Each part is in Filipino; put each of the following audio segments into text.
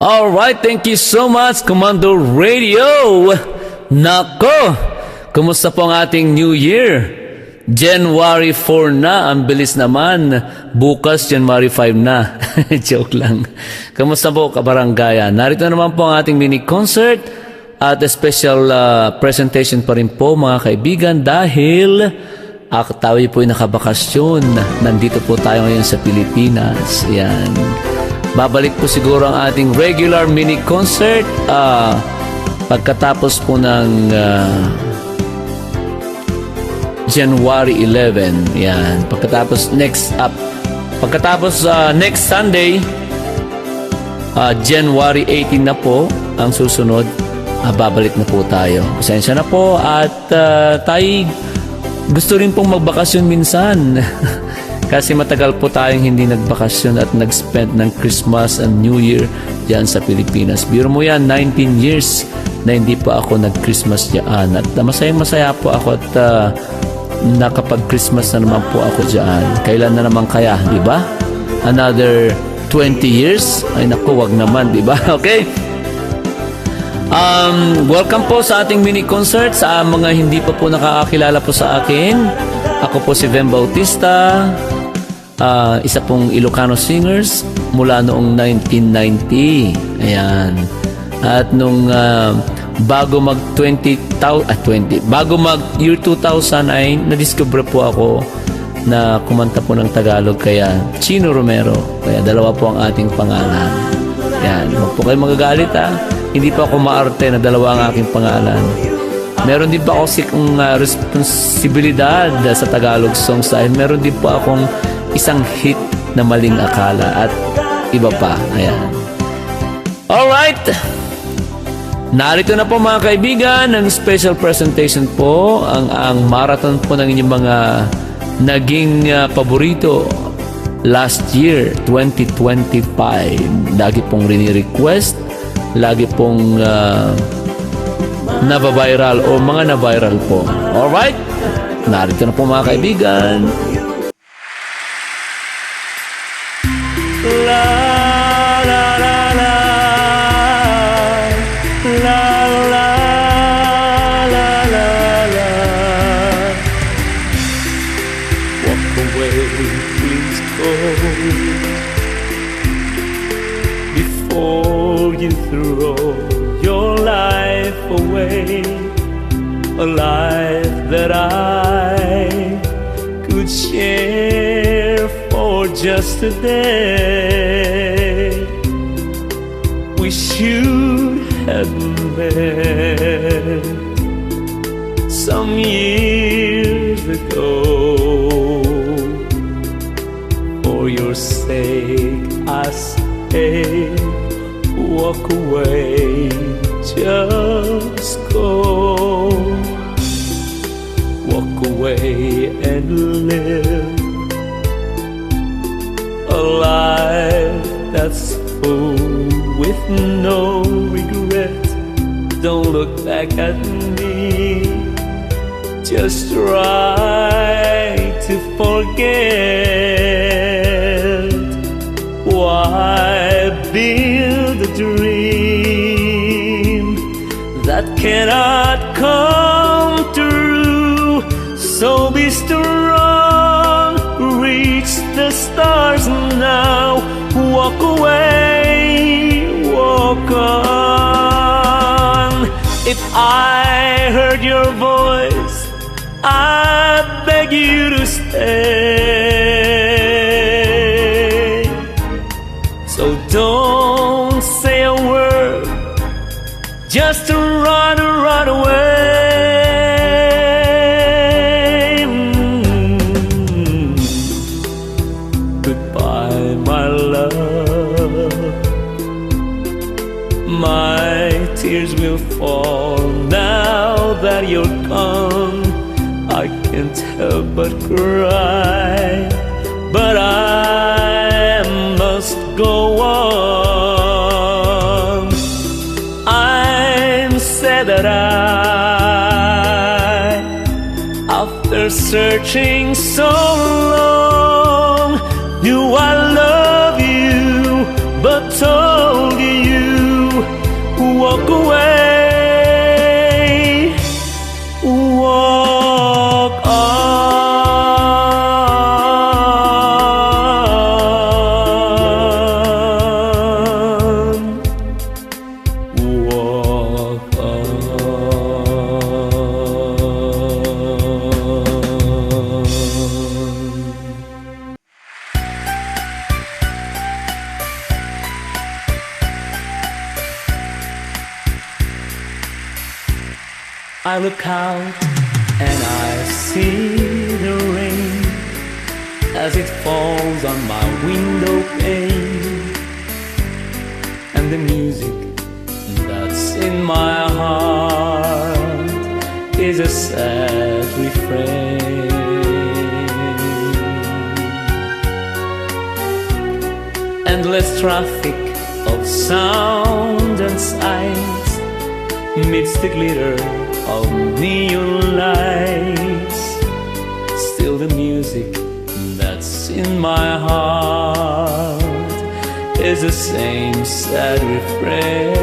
Alright, thank you so much, Commando Radio. Nako, kumusta po ang ating New Year? January 4 na, ang bilis naman. Bukas, January 5 na. Joke lang. Kamusta po, kabarangaya? Narito naman po ang ating mini concert at a special presentation pa rin po, mga kaibigan, dahil tayo po ay nakabakasyon. Nandito po tayo ngayon sa Pilipinas. Yan. Babalik po siguro ang ating regular mini concert pagkatapos po ng January 11. Yan. Pagkatapos next Sunday, January 18 na po ang susunod. Babalik na po tayo. Pasensya na po at tayo gusto rin pong magbakasyon minsan. Kasi matagal po tayong hindi nagbakasyon at nag-spend ng Christmas and New Year diyan sa Pilipinas. Biro mo yan, 19 years na hindi pa ako nag-Christmas diyan. At masaya po ako at nakapag-Christmas na naman po ako diyan. Kailan na naman kaya, di ba? Another 20 years? Ay naku, wag naman, di ba? Okay? Welcome po sa ating mini concert. Sa mga hindi pa po nakakakilala po sa akin, ako po si Vhen Bautista, isa pong Ilocano singers mula noong 1990. Ayan. At nung bago mag year 2000 ay nadiscover po ako na kumanta po ng Tagalog, kaya Chino Romero. Kaya dalawa po ang ating pangalan. Ayan. Huwag po kayo magagalit Hindi pa ako maarte na dalawa ang aking pangalan. Meron din pa ako responsibilidad sa Tagalog songs dahil meron din po akong isang hit na Maling Akala at iba pa. Ayan. Alright! Narito na po mga kaibigan ang special presentation po, ang marathon po ng inyong mga naging paborito last year, 2025. Lagi pong rini-request, lagi pong nababiral o mga nabiral po. Alright? Narito na po mga kaibigan. La la la la la la la la la. Walk away, please go, before you throw your life away, a life that I could share for just a day. We should have met some years ago. For your sake I say, walk away, just go. Walk away and live a life that's full with no regret. Don't look back at me, just try to forget. Why build a dream that cannot come true? So be strong, reach the stars now. Walk away, walk on. If I heard your voice, I beg you to stay. So don't say a word, just to run away. Goodbye, my love. My tears will fall now that you're gone. I can't help but cry, but I must go on. I'm sad that after searching so long, knew I love you, but told you walk away, walk on, walk on. I look out and I see the rain as it falls on my window pane, and the music that's in my heart is a sad refrain. Endless traffic of sound and sights meets the glitter of neon lights. Still the music that's in my heart is the same sad refrain.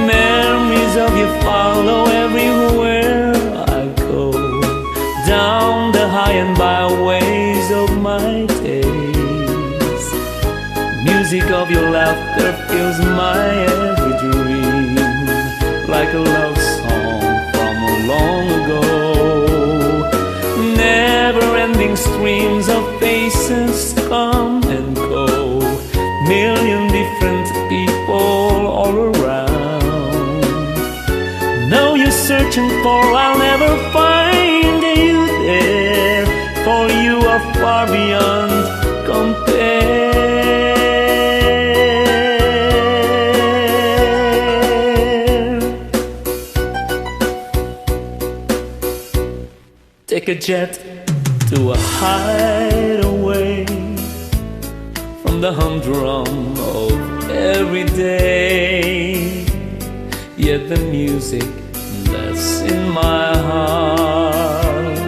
Memories of you follow everywhere I go, down the high and byways of my days. Music of your laughter fills my every dream, like a love song from long ago. Never-ending streams of faces come and go, million different people all around. No use searching for, I'll never find you there, for you are far beyond compare. Take a jet to a hideaway from the humdrum of every day. Yet the music that's in my heart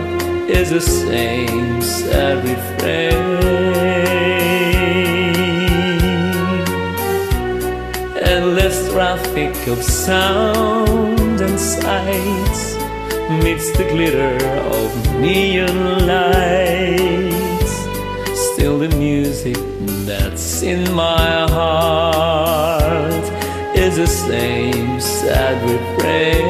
is the same sad refrain. Endless traffic of sound and sights meets the glitter of neon lights. Still the music that's in my heart is the same sad refrain.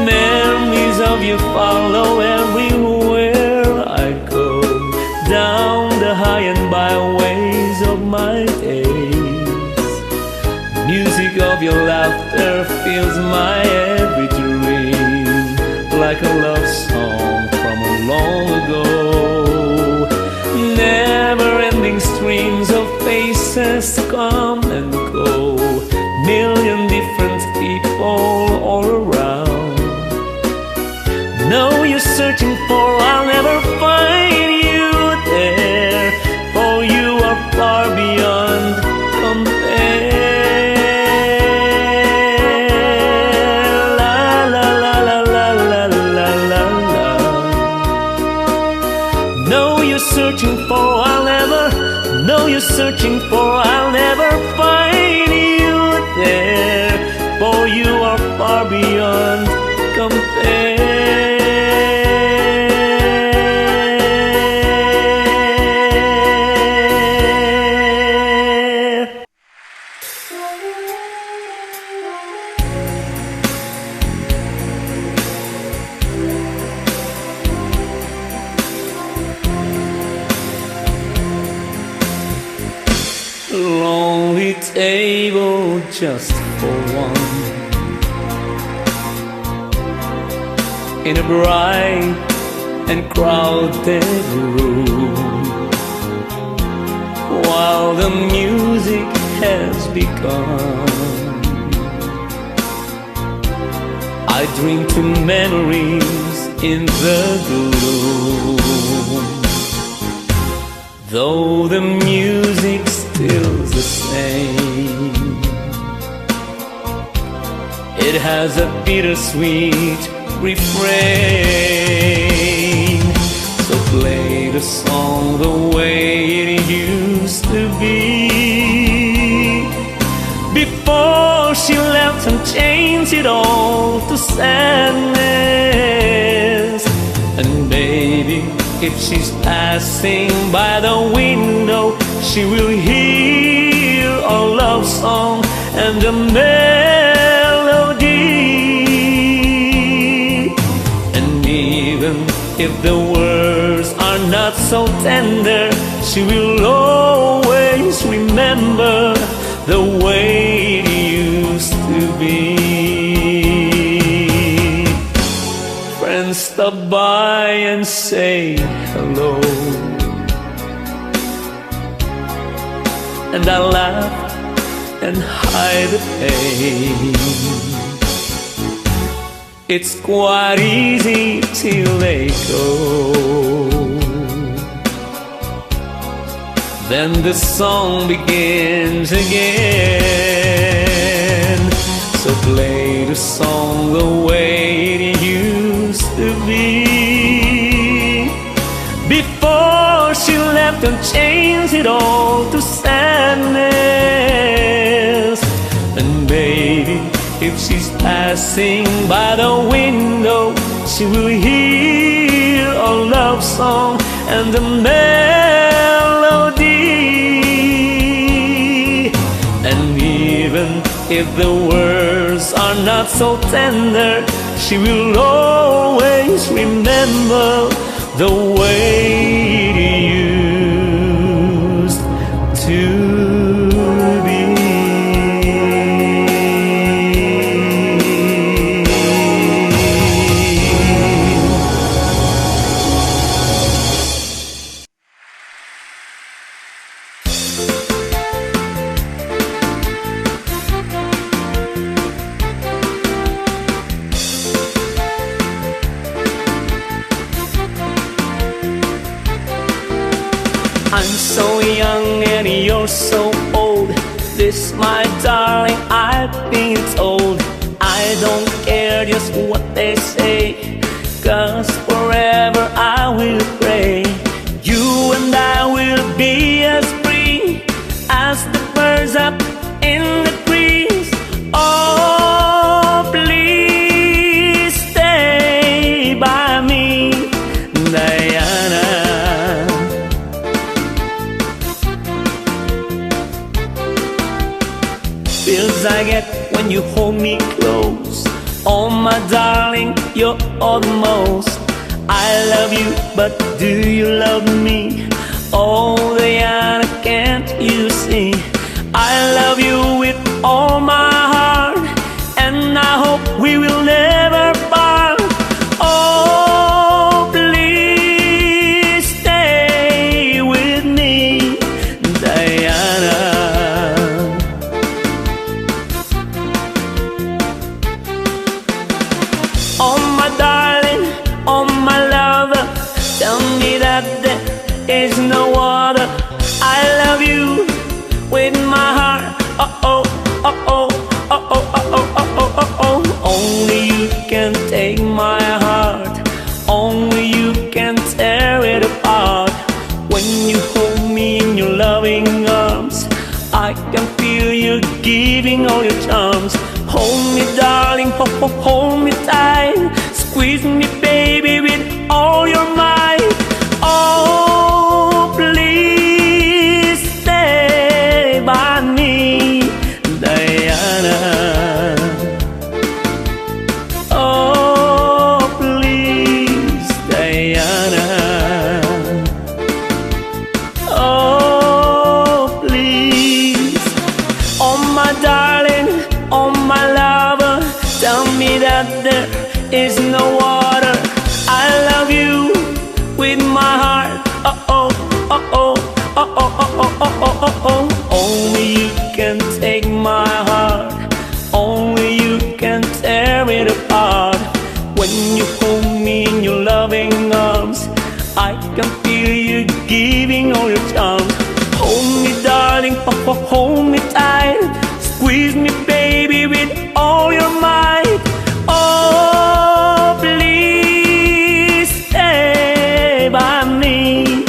Memories of you follow everywhere I go, down the high and byways of my days. Music of your laughter fills my every dream, like a love song from long ago. Never-ending streams of faces come and go, million different people all around. No use searching for, I'll never find you there, for you are far beyond compare. Searching for, I'll never, no use searching for, I'll never find you there, for you are far beyond compare. Lonely table just for one, in a bright and crowded room, while the music has begun. I drink to memories in the gloom, though the music's still the same. It has a bittersweet refrain. So play the song the way it used to be. Before she left and changed it all to sadness. And baby, if she's passing by the window, she will hear a love song and a melody. And even if the words are not so tender, she will always remember the way it used to be. Friends stop by and say hello, and I laugh and hide the pain. It's quite easy till they go. Then the song begins again. So play the song the way it used to be. Before she left and changed it all to sadness. And baby, if she's passing by the window, she will hear a love song and a melody. And even if the words are not so tender, she will always remember the way it used to be. I'm so young and you're so old. This, my darling, I've been told. I don't care just what they say, 'cause forever I will pray. You and I will be as free as the birds up in the trees. Oh, please stay by me, Diana. Feels I get when you hold me close. Oh my darling, you're all the most. I love you, but do you love me? Oh Diana, can't you see? I love you with all my heart, and I hope we will never part. Oh, please stay with me, Diana. Oh my darling, oh my lover, tell me that there is no other. I love you with my heart. Oh oh oh oh oh oh oh oh oh oh oh. Only you can take my heart. Only you can tear it apart. When you hold me in your loving arms, I can feel you giving all your charms. Hold me, darling, hold me tight. Squeeze me, baby, with all your might. Oh, please stay by me, Diana. Oh, please, Diana. Oh, please. Oh, my darling, oh, my lover, tell me that there is no water. I love you with my heart. Oh oh oh oh oh oh oh oh oh oh oh. Only you can take my heart. Only you can tear it apart. When you hold me in your loving arms, I can feel you giving all your charms. Hold me, darling, hold me tight. Squeeze me, baby, with all your might. Oh, please stay by me,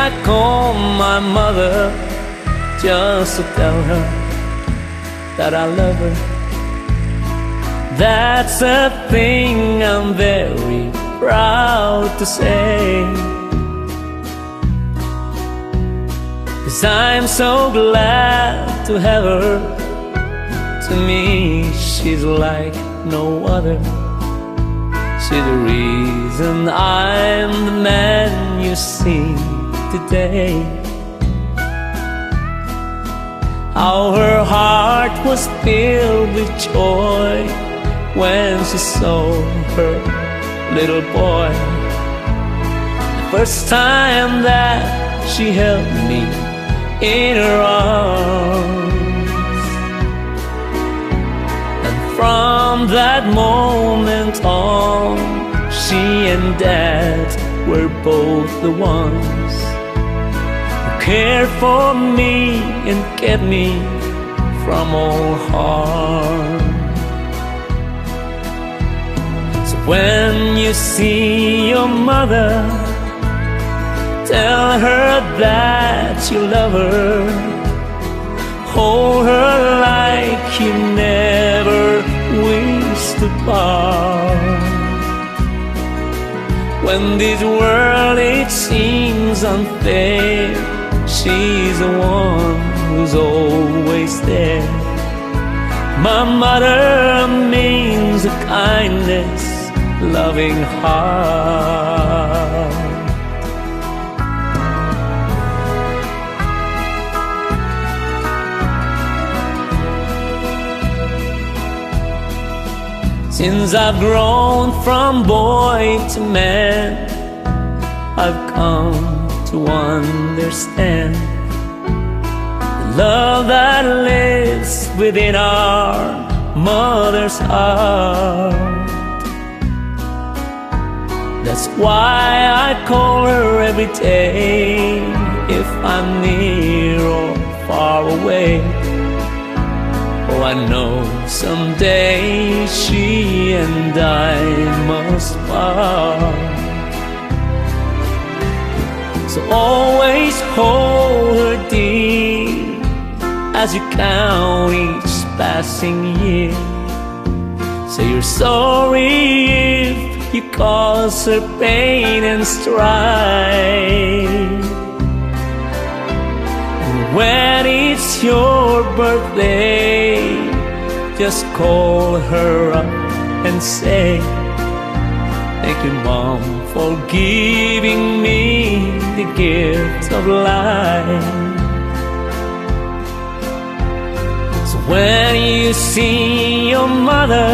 I call my mother just to tell her that I love her. That's a thing I'm very proud to say, 'cause I'm so glad to have her. To me, she's like no other. She's the reason I'm the man you see today. How her heart was filled with joy when she saw her little boy. The first time that she held me in her arms, and from that moment on, she and Dad were both the ones who cared for me and kept me from all harm. So when you see your mother, tell her that you love her. Hold her like you never wish to part. When this world it seems unfair, she's the one who's always there. My mother means a kindness, loving heart. Since I've grown from boy to man, I've come to understand the love that lives within our mother's heart. That's why I call her every day, if I'm near or far away. Oh, I know someday she and I must part. So always hold her dear as you count each passing year. Say you're sorry if you cause her pain and strife. When it's your birthday, just call her up and say, thank you, Mom, for giving me the gift of life. So when you see your mother,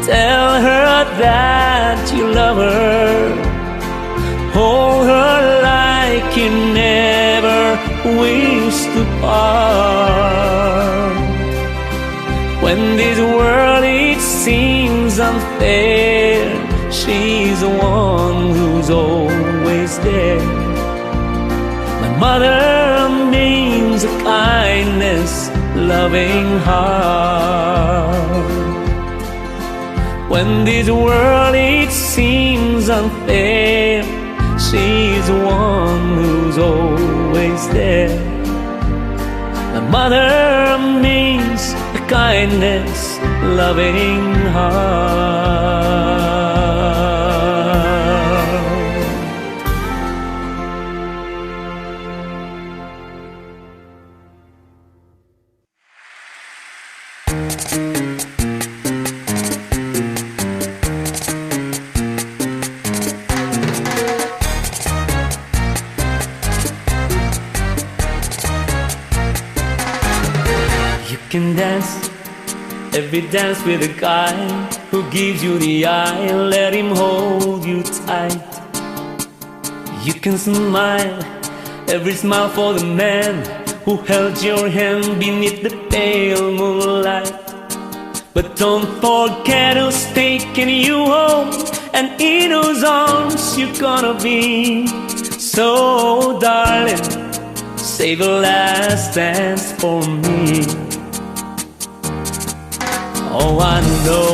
tell her that you love her. Hold her like you never wish to part. When this world it seems unfair, she's the one who's always there. My mother means a kindness, loving heart. When this world it seems unfair, she's the one who's always there. My mother means a kindness, loving heart. Can dance every dance with a guy who gives you the eye. Let him hold you tight. You can smile every smile for the man who held your hand beneath the pale moonlight. But don't forget who's taking you home, and in whose arms you're gonna be. So darling, save the last dance for me. Oh, I know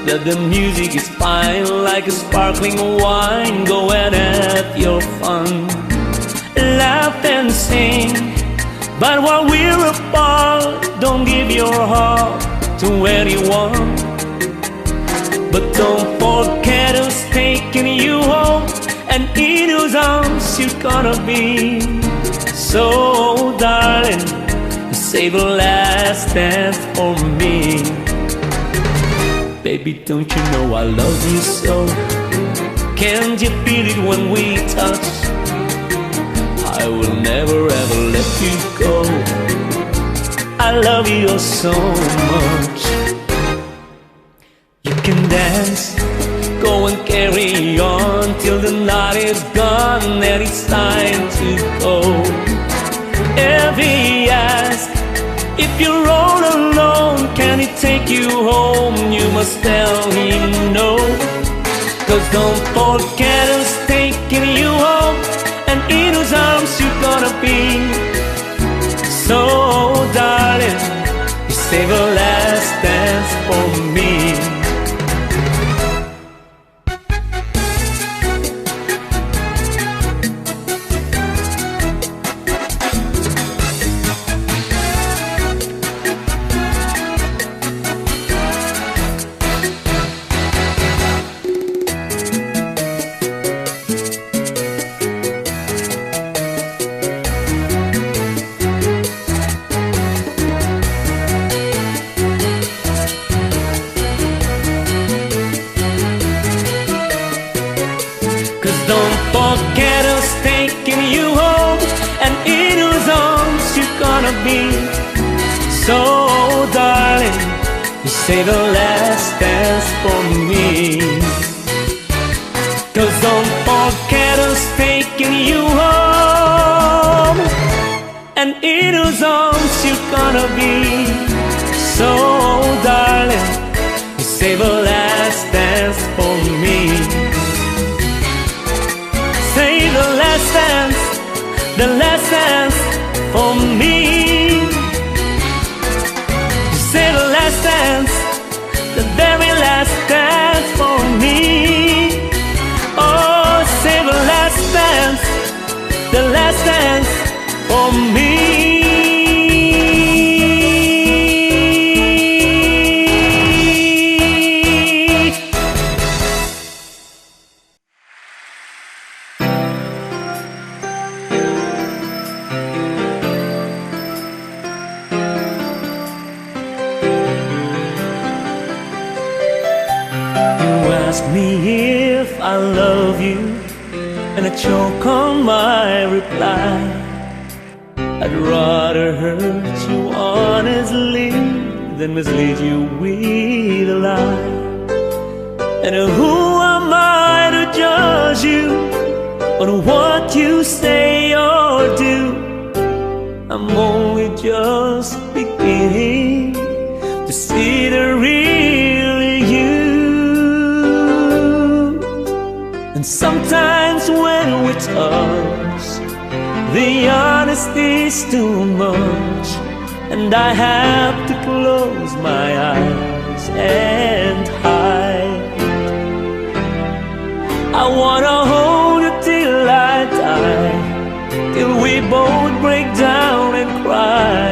that the music is fine, like a sparkling wine. Go and have your fun, laugh and sing. But while we're apart, don't give your heart to anyone. But don't forget who's taking you home, and in whose arms you're gonna be. So darling, save the last dance for me. Baby, don't you know I love you so? Can't you feel it when we touch? I will never ever let you go. I love you so much. You can dance, go and carry on till the night is gone and it's time to go. If he asks if you're all alone, can he take you home? You must tell him no. 'Cause don't forget who's taking you home, and in whose arms you're gonna be. So darling, you save a last dance for me. Don't forget who's taking you home, and in whose arms you're gonna be. So darling, you say the last dance for me. 'Cause don't forget who's taking you home, and in whose arms you're gonna be. So darling, you say the last dance for me. Say the last dance for me. Say the last dance, the very last dance for me. Oh, say the last dance for me. Ask me if I love you, and I choke on my reply. I'd rather hurt you honestly than mislead you with a lie. And who am I to judge you on what you say or do? I'm only just beginning to see the real you. And sometimes when we touch, the honesty's too much, and I have to close my eyes and hide. I wanna hold you till I die, till we both break down and cry.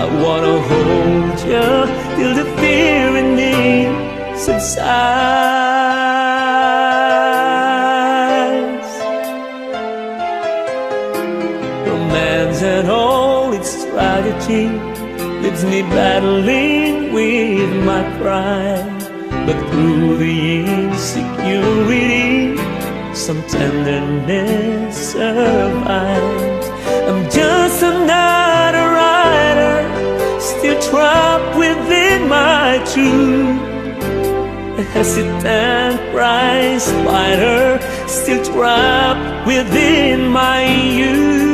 I wanna hold you till the fear in me subsides. Romance and all its tragedy leaves me battling with my pride. But through the insecurity, some tenderness survives. I'm just another rider, still trapped within my truth. A hesitant prize fighter, still trapped within my youth.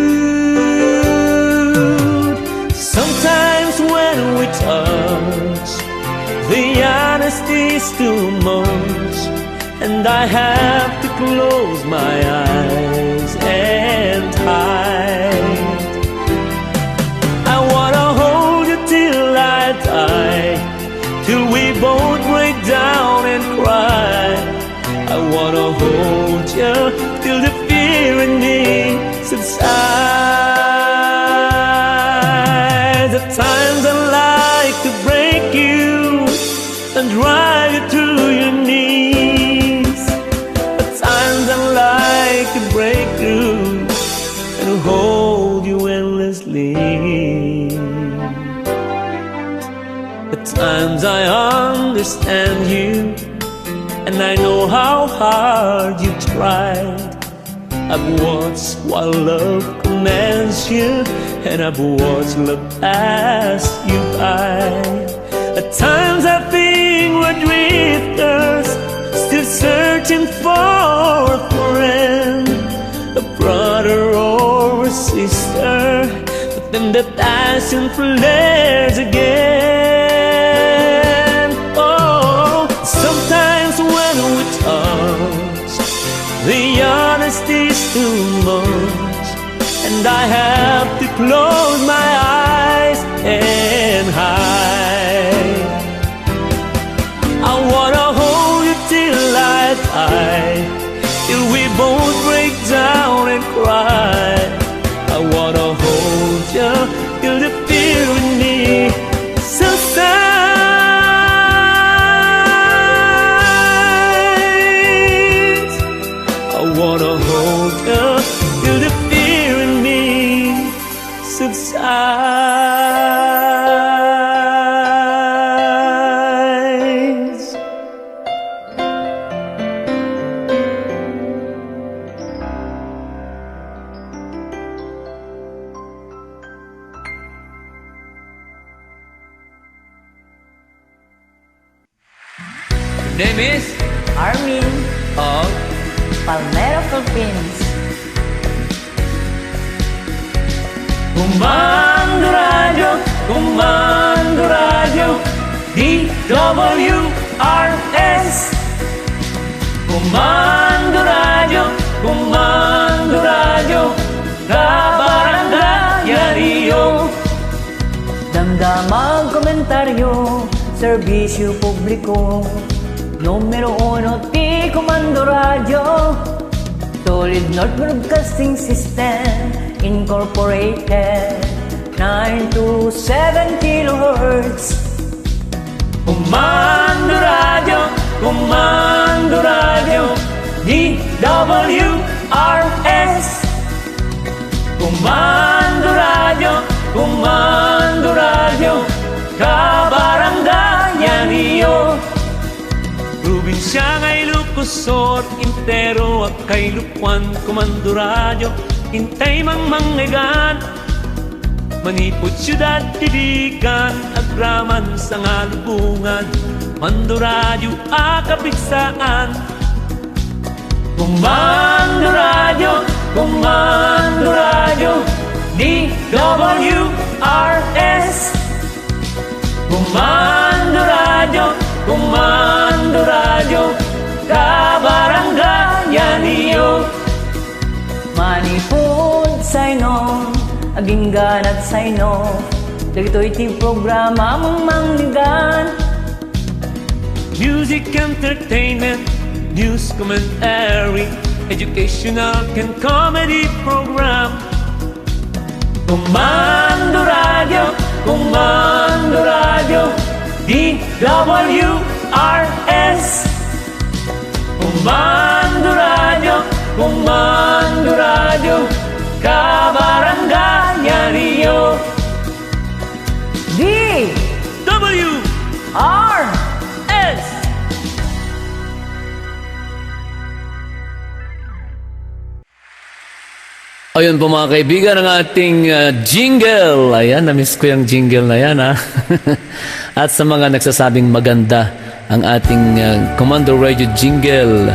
Sometimes when we touch, the honesty's too much, and I have to close my eyes and hide. I wanna hold you till I die, till we both break down hold you till the fear in me subsides. At times I like to break you and drive you to your knees. At times I like to break through and hold you endlessly. At times I understand you, and I know how hard you tried. I've watched while love commands you, and I've watched love pass you by. At times I think we're drifters, still searching for a friend, a brother or a sister. But then the passion flares again. Oh, sometimes when we touch, the honesty's too much, and I have to close my eyes and hide. I wanna hold you till I die, till we both break down and cry. I wanna hold you till the fear in me subsides. I wanna hold you till the fear in me subsides. Your name is Armin of Palmero, Philippines. Comando Radio, DWRS. Comando Radio, Kabarangay Rio. Damdamang komentaryo, serbisyo publiko. Numero 1, T Comando Radio. Solid North Broadcasting System Incorporated, 927 kHz. Comando Radio, DWRS. Comando Radio, Kabarangay Rio. Probinsya ngay Lucosor, Intero at kay Lupuan. Comando Radio, Intay mang manggigan. Manipod siyudad, Diligan, Agraman sa ngalubungan. Comando Radio, akapigsaan. Comando Radio, DWRS. Comando Radio, Kabarangay Rio. Manipod sainom, aginggan at saino. Dagito iti programa mong manggigan. Music, entertainment, news, commentary, educational and comedy program. Comando Radio, DWRS. Comando Radio, Kabarangay Rio. DWRS. Ayun po mga kaibigan, ang ating jingle. Ayan, na-miss ko yung jingle na yan, ha? At sa mga nagsasabing maganda ang ating Comando Radio jingle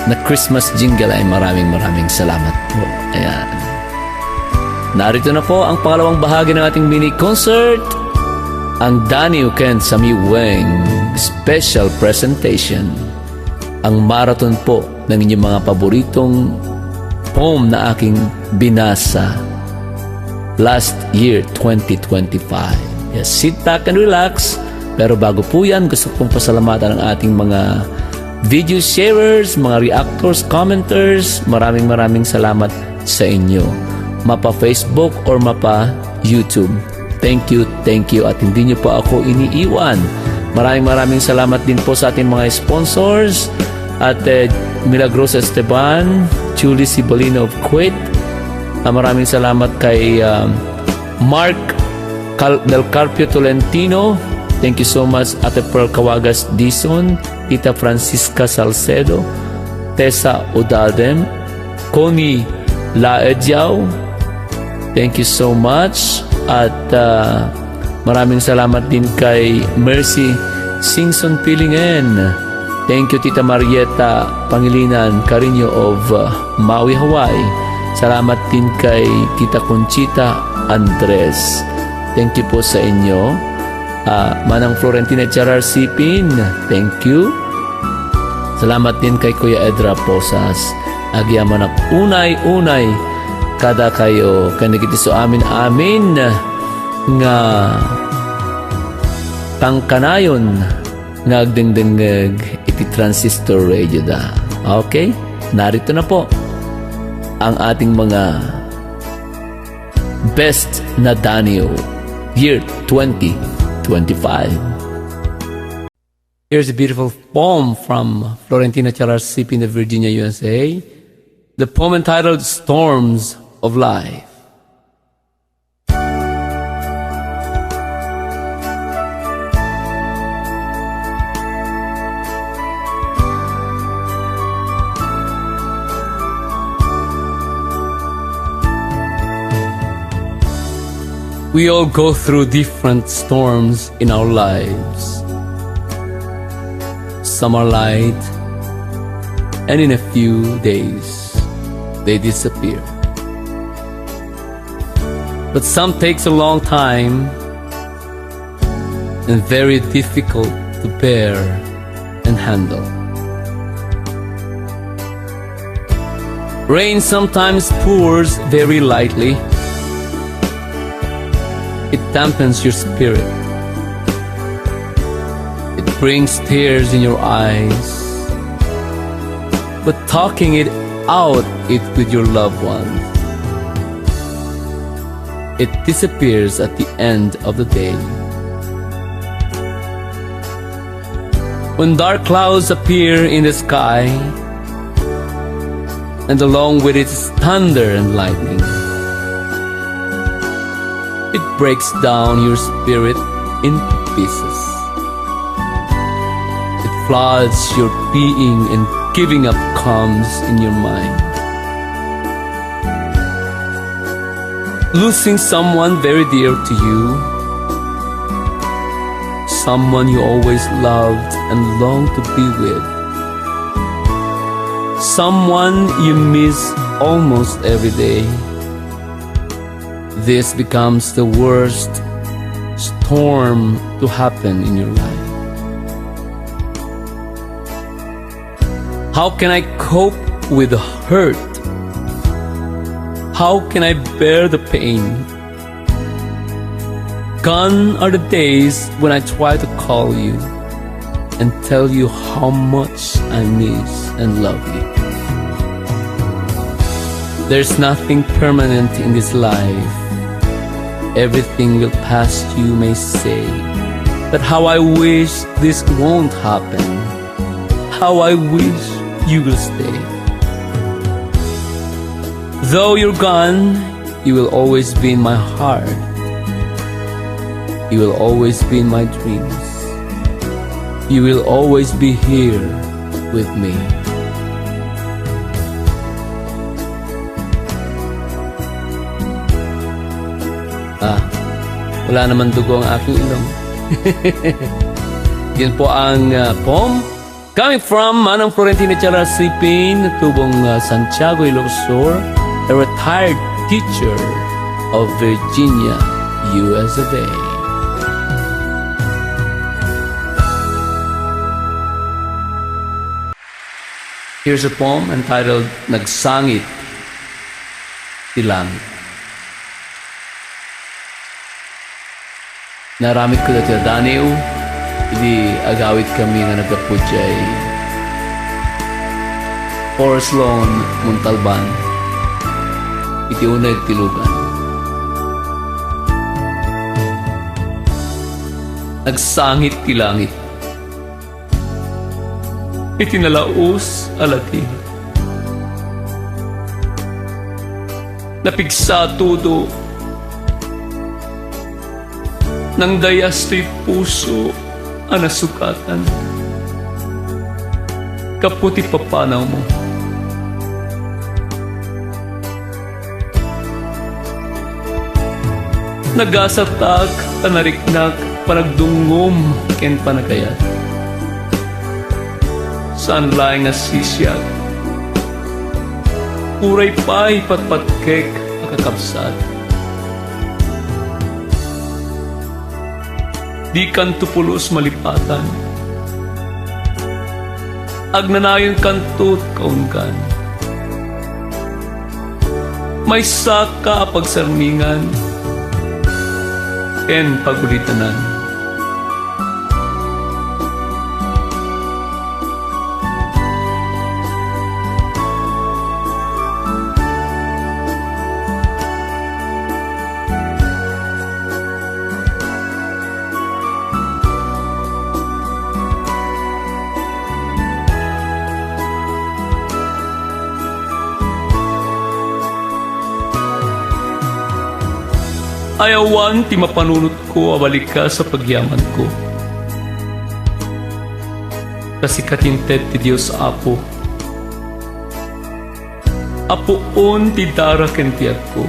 na Christmas jingle, ay maraming salamat po. Ayan. Narito na po ang pangalawang bahagi ng ating mini concert, ang Danny Uken Sami Weng special presentation. Ang marathon po ng inyong mga paboritong poem na aking binasa last year, 2025. Yes, sit back and relax. Pero bago po yan, gusto kong pasalamatan ang ating mga video sharers, mga reactors, commenters, maraming salamat sa inyo. Mapa Facebook or mapa YouTube. Thank you. At hindi nyo pa ako iniiwan. Maraming salamat din po sa ating mga sponsors at Milagrosa Esteban, Julie Cibolino of Kuwait. Maraming salamat kay Mark Del Carpio Tolentino. Thank you so much, Ate Pearl Cawagas Dison, Tita Francisca Salcedo, Tessa Odadem, Connie Laedjao. Thank you so much. At maraming salamat din kay Mercy Singson Pilingen. Thank you, Tita Marieta Pangilinan Carino of Maui, Hawaii. Salamat din kay Tita Conchita Andres. Thank you po sa inyo. Manang Florentina Charar Sipin, thank you. Salamat din kay Kuya Edra Posas. Agyaman unay kada kayo kanigiti so amin nga tangkanayon nga agdengdengeg iti transistor radio da. Okay? Narito na po ang ating mga best na Danio year 2025. Here's a beautiful poem from Florentina Charar Sipin of Virginia, USA. The poem entitled Storms of Life. We all go through different storms in our lives. Some are light, and in a few days, they disappear. But some takes a long time and very difficult to bear and handle. Rain sometimes pours very lightly. It dampens your spirit. It brings tears in your eyes. But talking it out with your loved ones, it disappears at the end of the day. When dark clouds appear in the sky, and along with its thunder and lightning, it breaks down your spirit in pieces. It floods your being and giving up comes in your mind. Losing someone very dear to you, someone you always loved and longed to be with, someone you miss almost every day. This becomes the worst storm to happen in your life. How can I cope with the hurt? How can I bear the pain? Gone are the days when I try to call you and tell you how much I miss and love you. There's nothing permanent in this life. Everything will pass, you may say. But how I wish this won't happen. How I wish you will stay. Though you're gone, you will always be in my heart. You will always be in my dreams. You will always be here with me. Wala naman dugo ang aking ilong. Yan po ang poem coming from Manang Florentina Charar Sipin, tubong Santiago, Ilocos, a retired teacher of Virginia, USA. Here's a poem entitled Nagsangit si Langit. Naramit ko dati Daniel, hindi agawit kami nga nagkapudyay. Forest Lawn, Montalban. Iti unay tilugan. Nagsangit ti langit. Iti nalaos alati. Napigsa todo. Nang dayas to'y puso ang nasukatan. Kaputi papanaw mo. Nagasatak, panariknak, panagdungom, ken panagayat. Saan laing nasisiyag? Uray pa'y patpatkek akakapsat. Di kan tupulos malipatan. Agnanayon kantut kaunkan. May saka pagsarmingan, ken pagulitanan. Ayawan ti mapanunot ko abalik ka sa pagyaman ko. Kasi katinted ti Diyos Apo. Apoon ti dara ken tiyak ko.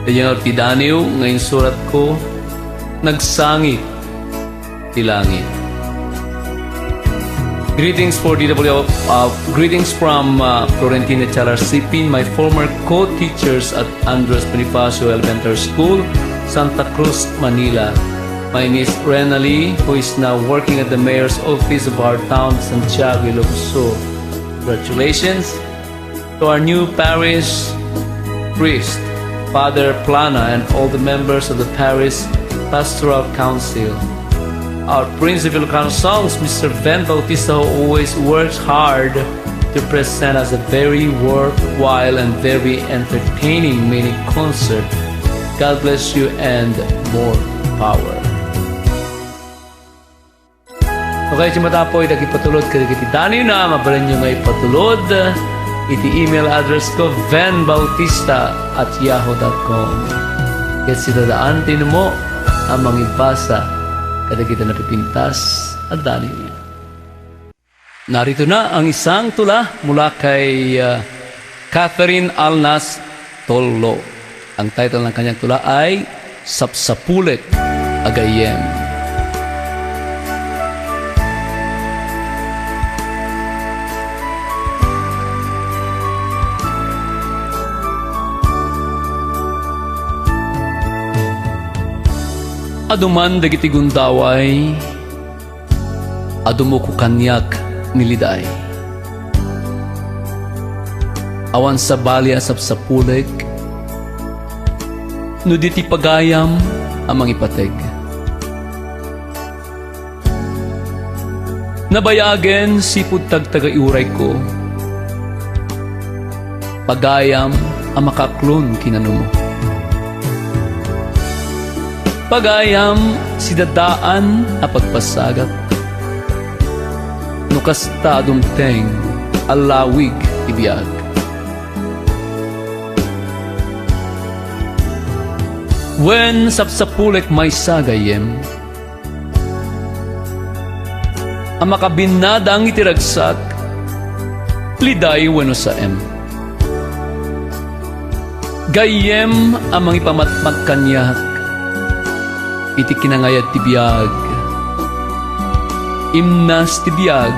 Kaya ti Daniel ngayon surat ko, nagsangit ti langit. Greetings for DW. Greetings from Florentina Chalarcipin, my former co-teachers at Andres Bonifacio Elementary School, Santa Cruz, Manila. My niece Renali, who is now working at the mayor's office of our town, Santiago, Ilocos. Congratulations to our new parish priest, Father Plana, and all the members of the parish pastoral council. Our Prince of Ilocano songs, Mr. Vhen Bautista, who always works hard to present us a very worthwhile and very entertaining mini concert. God bless you and more power. Okay, matapoy, nagipatulod ka iti Daniel na, mabalan nyo nga ipatulod. Iti email address ko, vhenbautista@yahoo.com. Kaya sitadaan, tino mo, ang mangibasa kada kita napipintas at Daniel. Narito na ang isang tula mula kay Catherine Alnas Tollo. Ang title ng kanyang tula ay Sapsapulet Agayem. Aduman dagiti gundaway, adumo ko kanyak niliday. Awan sa balya sapsapulek, no diti pagayam amang ipateg. Nabayagen sipud tagtagaiuray ko, pagayam ang makaklon kinanumo. Pagayam si dadaan a pagpasagat, no kasta dumteng alawig ibiyag. When sapsapulek may sagayem, ang makabinadang itiragsak, liday wano sa em. Gayem ang mga ipamatmat kanyak, iti kinangayad ti biyag. Imnas ti biyag,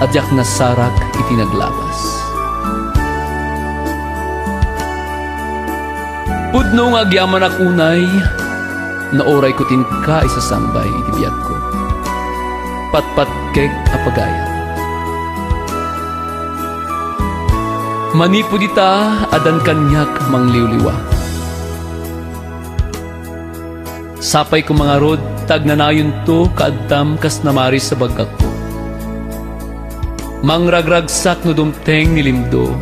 adyak nasarak iti naglabas. Pudno nga agyaman akunay, na oray ko tinka isasambay iti biyag ko. Patpatkek apagaya. Manipo dita adan kanyak mangliwliwa. Sapay ko mga rod tag nanayon to kaadtam kas namari sa bagak ko. Mangragragsak no dumteng nilimdo.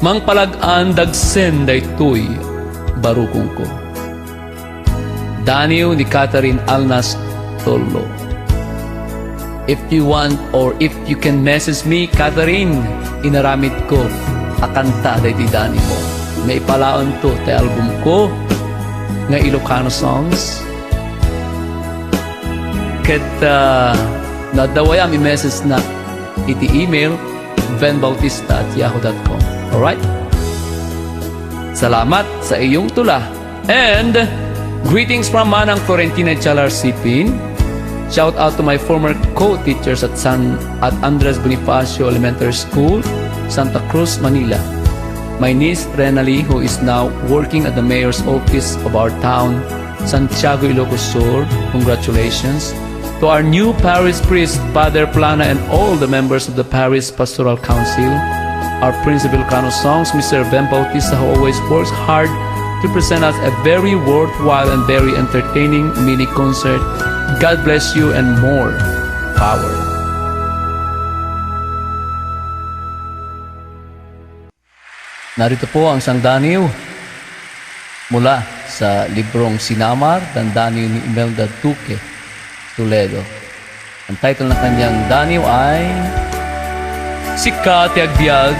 Mang palagaan dagsen daytoy barukong ko. Daniel ni Catherine Alnas Tolo. If you want or if you can message me, Catherine, inaramid ko akanta day di Dani mo. May palaon to tay album ko nga Ilocano songs. Ket nadawayam i-message na iti email vhenbautista@yahoo.com. Alright? Salamat sa iyong tula. And greetings from Manang Florentina Chalar Sipin. Shout out to my former co-teachers at Andres Bonifacio Elementary School, Santa Cruz, Manila. My niece Renali, who is now working at the mayor's office of our town, Santiago, Ilocos Sur. Congratulations. To our new parish priest, Father Plana, and all the members of the parish pastoral council. Our Prince of Ilocano songs, Mr. Vhen Bautista, who always works hard to present us a very worthwhile and very entertaining mini concert. God bless you and more power. Narito po ang Sang Daniel mula sa librong Sinamar ng Daniel ni Imelda Duque Toledo. Ang title ng kanyang Daniel ay Sika ti agbiag,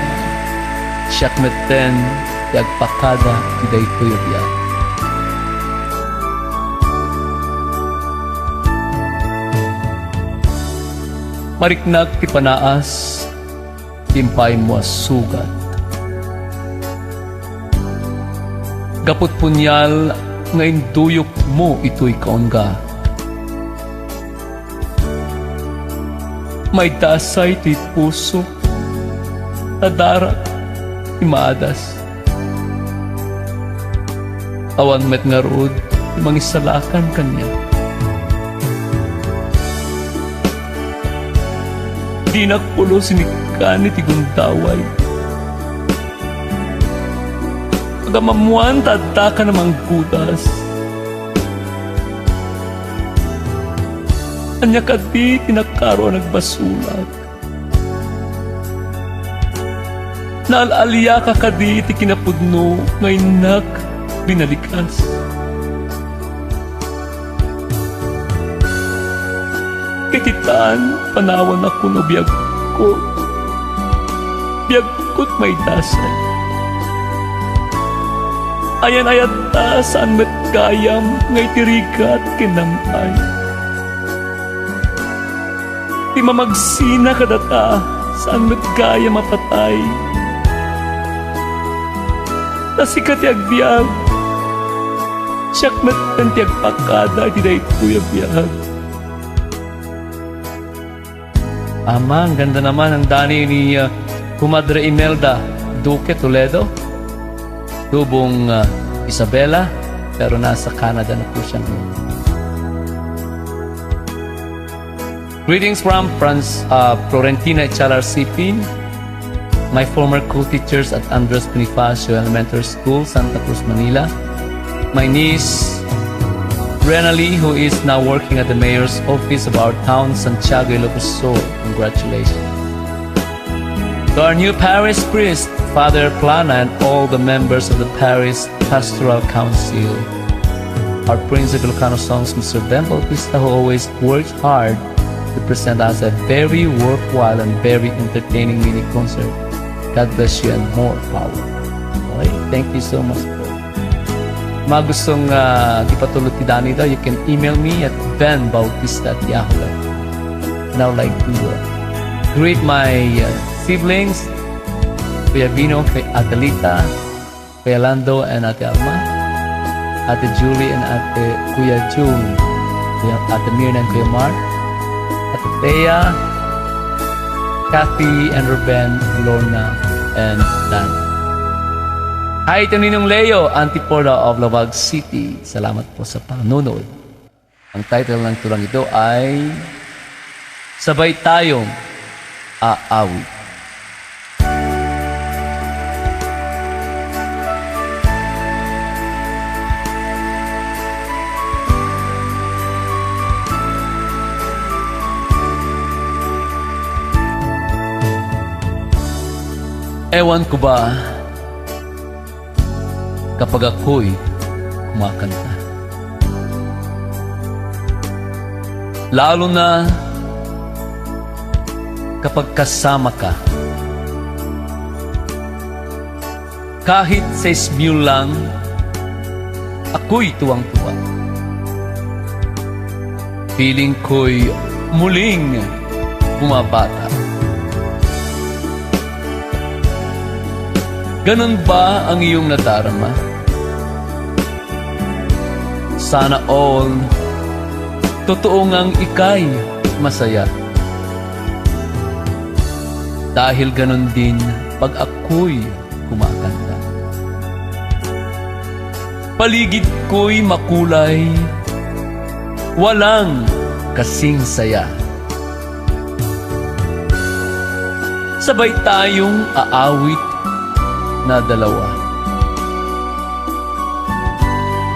siyak meten ti agpakada ti daytoy agbiag. Mariknag ti panaas, timpay mo sugat. Gapot punyal, ngayon tuyok mo ito'y kaungga. May dasay ti puso, tadara, imaadas. Awan met nga rood, mangisalakan kanya. Di nakpulo sinikani ti gundaway. Pagamamuan tadta ka namang kudas. Anya ka di tinakaro nagbasulag. Naalalya ka di ti kinapudno ngayon nak binalikas. Kititaan, panawan ako no biyag ko. Biyag ko't may dasay. Ayan-ayat ta saan met gayam ngay tirigat kinamay. Di mamagsina kadata saan met gayam mapatay. Nasikat yag biyag, siyak met tiyag pakada di dahi kuya biyag. Ama, ang ganda naman ang Dani ni Kumadre Imelda Duque Toledo. Tubong Isabela, pero nasa Canada na po siya ngayon. Greetings from Florentina Chalar Sipin, my former co-teachers at Andres Bonifacio Elementary School, Santa Cruz, Manila. My niece Renali, who is now working at the mayor's office of our town, Santiago, Ilocos Sur. Congratulations. To our new parish priest, Father Plana, and all the members of the parish pastoral council. Our Prince of Ilocano songs, Mr. Vhen Bautista, who always works hard to present us a very worthwhile and very entertaining mini concert. God bless you and more power. Okay? Thank you so much. Mga gustong ipatulot ni Dani daw, you can email me at vhenbautista@yahoo.com. Now like to greet my siblings, Kuya Bino, kay Adelita, Kuya Lando, and Ate Alma, Ate Julie, and Ate Kuya June, Ate Mirna and Kuya Mark, Ate Thea, Kathy and Ruben, Lorna, and Dan. Hi, ito Ninong Leo, Antipolo of Lavag City. Salamat po sa panonood. Ang title ng tulang ito ay Sabay Tayong Aawit. Ewan ko ba kapag ako'y kumakanta. Lalo na kapag kasama ka. Kahit sa ismew lang, ako'y tuwang-tuwa. Feeling ko'y muling bumabata. Ganun ba ang iyong nadarama? Sana all, totoo ngang ika'y masaya. Dahil ganun din pag ako'y kumakanta. Paligid ko'y makulay, walang kasing saya. Sabay tayong aawit na dalawa.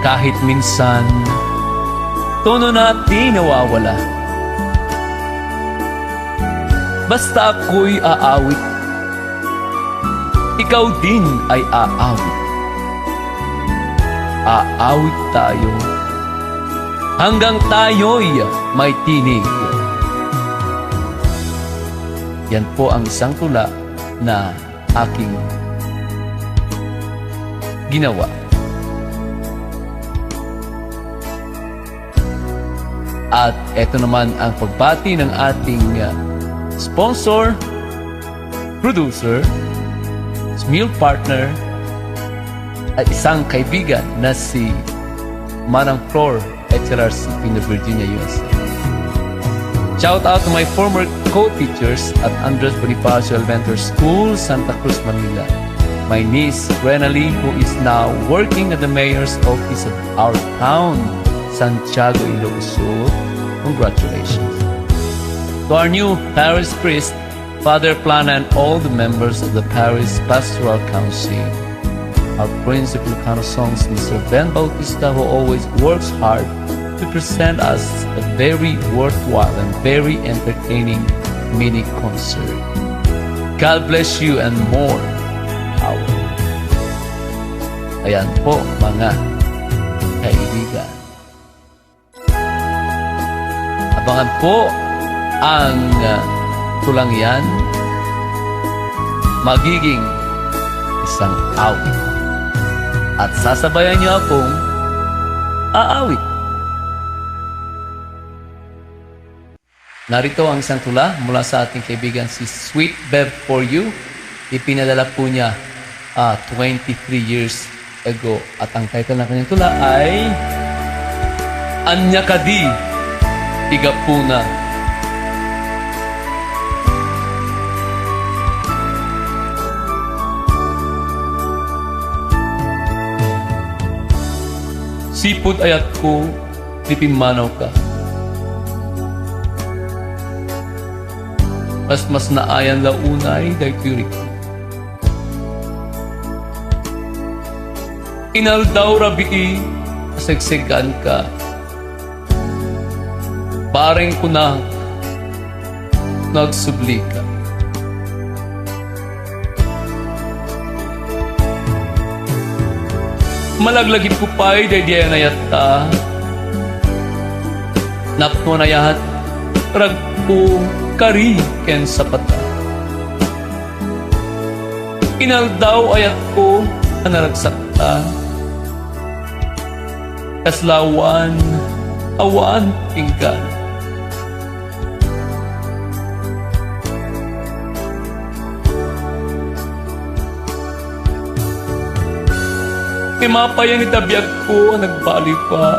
Kahit minsan, tono natin nawawala. Basta ako'y aawit, ikaw din ay aawit. Aawit tayo hanggang tayo'y may tinig. Yan po ang isang tula na aking ginawa. At eto naman ang pagbati ng ating sponsor, producer, meal partner, at isang kaibigan na si Manang Flor HLRC in Virginia, USA. Shout out to my former co-teachers at Andres Bonifacio Elementary School, Santa Cruz, Manila. My niece, Renali, who is now working at the mayor's office of our town, Santiago, Ilocos. Congratulations. To our new parish priest, Father Plana, and all the members of the parish pastoral council. Our Prince of Ilocano songs, Mr. Vhen Bautista, who always works hard to present us a very worthwhile and very entertaining mini concert. God bless you and more power. Ayan po mga kaibigan. Abangan po ang tulang yan. Magiging isang awit. At sasabayan niyo akong aawit. Narito ang isang tula mula sa ating kaibigan si Sweet Bev for You. Ipinadala po niya 23 years ago. At ang title ng kanyang tula ay Anya Kadi Igapuna. Sipod ayat ko, dipimanaw ka. Mas naayan launay, day pirik. Inaldaw rabii, asegsegan ka. Pareng ko na, nagsubli ka. Malaglagip ko pa'y day diya na yata. Napno na yahat, ragpo kari ken sapata. Inaldaw ayat ko, anaragsakta. Kaslawan, awan, pinggan. Imapayan ni tabiyag ko, nagbalik pa.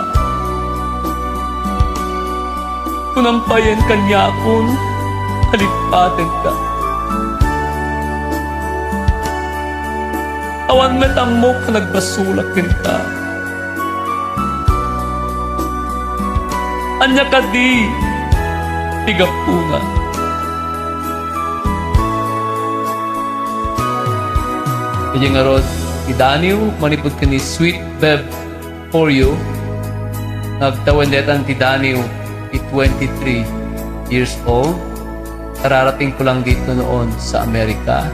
Kunampayan kanya akong halipatin ka. Awan metamok na nagbasulak din ka. Anya ka di, tigapuna. Kaya nga rod, idaniw, manipod ka ni Sweet Bev for You. Nagtawandetan ti Daniw, 23 years old. Kararating ko lang dito noon sa Amerika.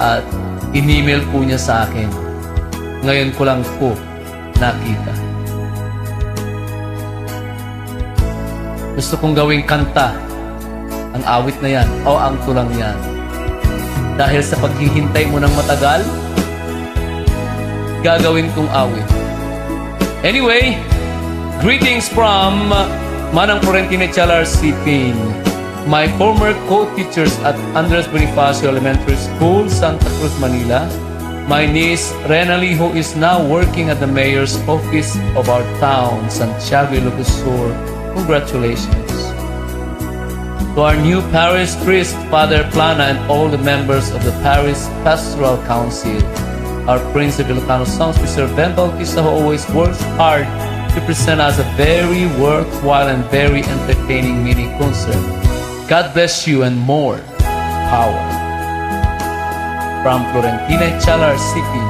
at in-email po niya sa akin. Ngayon ko lang po nakita. Gusto kong gawing kanta ang awit na yan o ang tulang yan. Dahil sa paghihintay mo ng matagal, gagawin kong awit. Anyway, greetings from Manang Florentina Chalar Sipin, my former co-teachers at Andres Bonifacio Elementary School, Santa Cruz, Manila. My niece, Renali, who is now working at the mayor's office of our town, Santiago, Ilocos Sur. Congratulations. To our new parish priest, Father Plana, and all the members of the parish pastoral council, our Prince of Ilocano Songs, Mr. Vhen Bautista, who always works hard to present us a very worthwhile and very entertaining mini concert. God bless you and more power. From Florentina Chalar City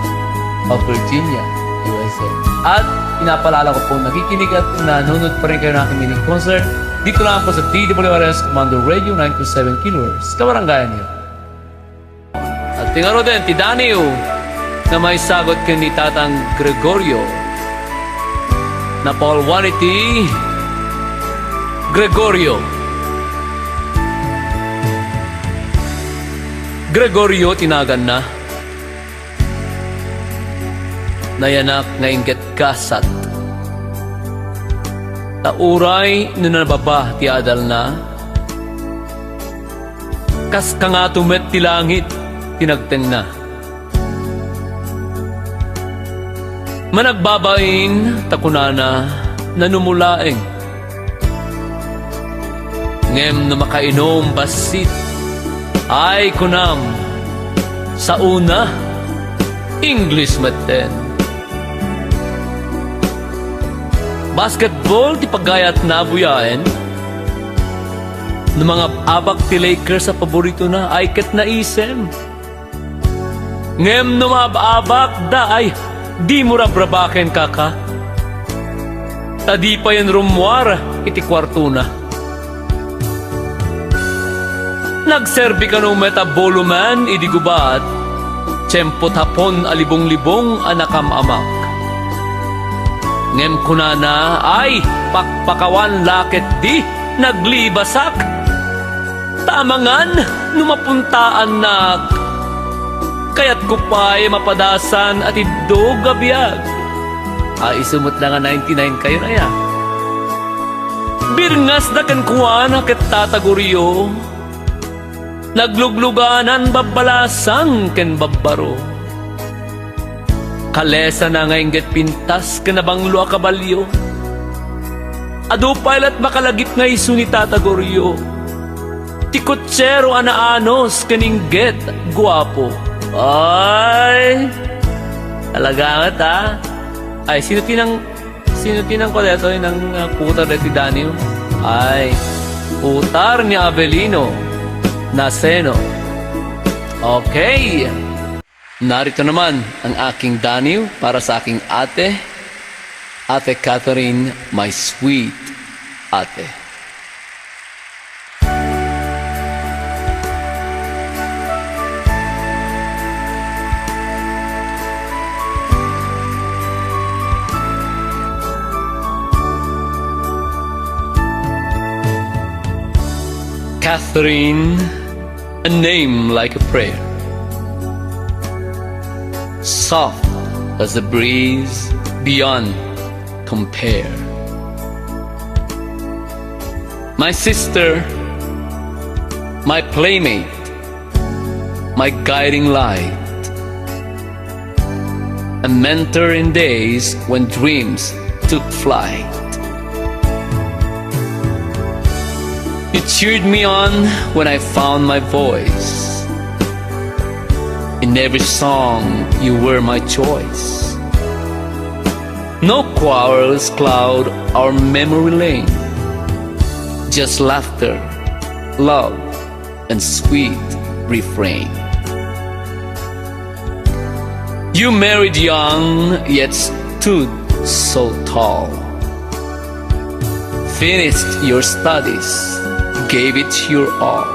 of Virginia, USA. At pinapalala ko po nakikinig at nanonood pa rin kayo ng aking mini concert dito lang po sa DWRS Commando Radio 927 kHz, kabaranggayan niyo. At tingaro din, ti Daniel, na may sagot kay ni Tatang Gregorio na Paul Wanity Gregorio tinagan na nayanak nga inget kasat tauray na nababa ti adal na kas ka nga tumet ti langit tinagteng na managbabain takunana nanumulaeng ngem na makainom basit ay kunam sa una English maten basketball ti pagayat na buyaen ng mga abak ti Lakers sa paborito na ay ket na isem ngem no mababak da ay di mo rabrabaken kaka tadi pa yan rumwar iti kwarto na nagserbi ka nung metaboluman idi gubat tiyempot hapon alibong-libong anakamamak ngem kunana ay pakpakawan laket di naglibasak tamangan numapuntaan nak kaya't kupay mapadasan at iddo gabiyag ay isumot lang nga 99 kayo na ya birngas na kan kuwana ket tataguryo naglugluganan babalasang ken babbaro kalesa na nga inget pintas ken nabanglo a kabalyo adu pailat makalagip nga isu ni tatagoryo ti kutsero anaanos ken inget guwapo ay talaga ha ay sino tinang ko deto ng putar de ti Daniel ay putar ni Avelino Naseno. Okay. Narito naman ang aking Daniel para sa aking ate, Ate Catherine, my sweet ate. Catherine, a name like a prayer, soft as the breeze beyond compare. My sister, my playmate, my guiding light, a mentor in days when dreams took flight. You cheered me on when I found my voice. In every song, you were my choice. No quarrels cloud our memory lane. Just laughter, love, and sweet refrain. You married young, yet stood so tall. Finished your studies, gave it your all.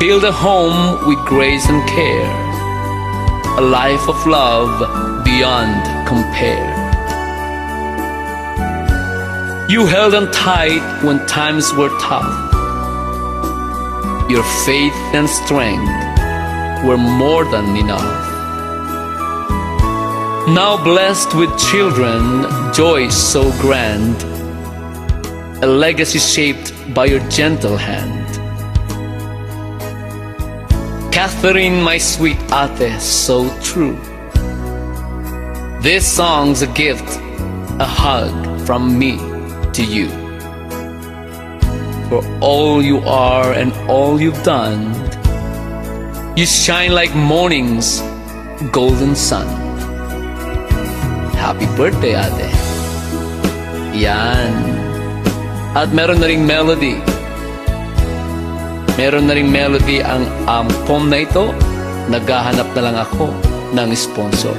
Build a home with grace and care, a life of love beyond compare. You held on tight when times were tough. Your faith and strength were more than enough. Now blessed with children, joy so grand, a legacy shaped by your gentle hand. Catherine, my sweet ate, so true. This song's a gift, a hug from me to you. For all you are and all you've done, you shine like morning's golden sun. Happy birthday, ate. Yan. At meron na ring melody. Meron na ring melody ang poem na ito. Naghahanap na lang ako ng sponsor.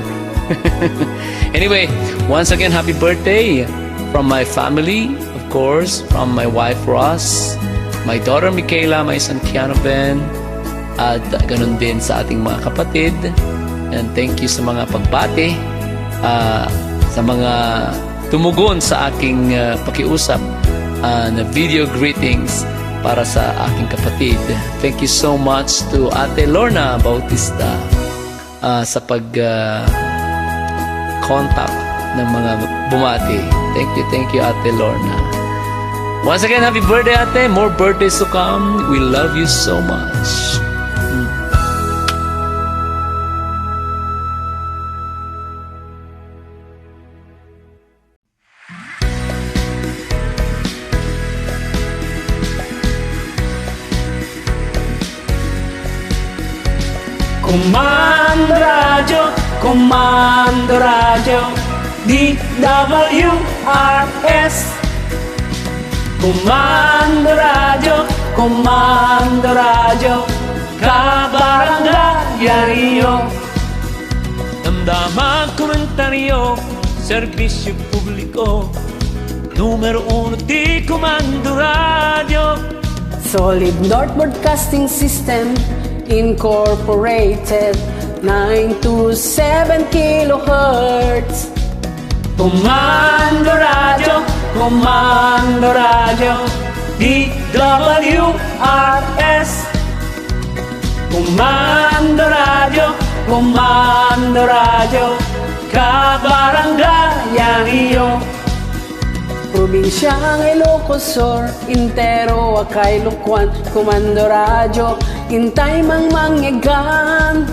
Anyway, once again, happy birthday from my family, of course, from my wife Ross, my daughter Michaela, my son Vhen, at ganun din sa ating mga kapatid. And thank you sa mga pagbati, sa mga tumugon sa aking pakiusap na video greetings para sa aking kapatid. Thank you so much to Ate Lorna Bautista sa pag-contact ng mga bumati. Thank you Ate Lorna. Once again, happy birthday ate. More birthdays to come. We love you so much. Komando radyo, DWRS. Komando radyo, kabarangay Rio. Damdaman komentaryo, serbisyo publiko, numero 1 di Komando radyo. Solid North Broadcasting System Incorporated, 927 kilohertz. Komando radyo, DWRS. Komando radyo, kabarangay Rio. Probinsyang Ilocos Sur, Intero, Akay, Lukwan, Komando Radyo, Intay, Mangmangyagan,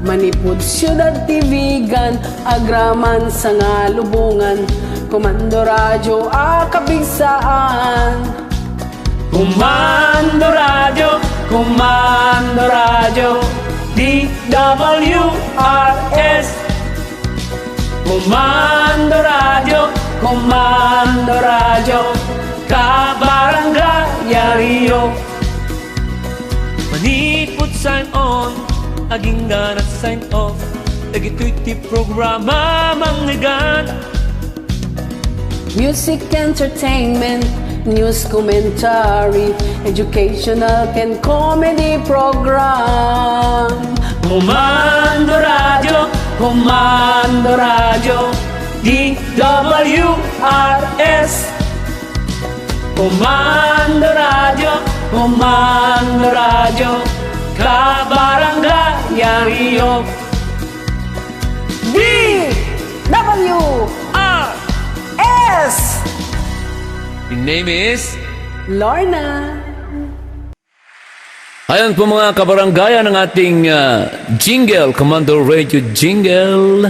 Manipud, Siyudad, Tivigan, Agraman, Sangalubungan, Komando Radyo, Akabigsaan. Komando radyo, DWRS. Komando radyo, kabarangay Rio. Manipot sign on, aginggan at sign off. Dagito'y ti programa mangnigan. Music Entertainment, News Commentary, Educational and Comedy Program. Komando radyo, DWRS. Komando radyo, kabarangay Rio. DWRS. Your name is? Lorna. Ayan po mga kabarangaya ng ating jingle, Komando Radio Jingle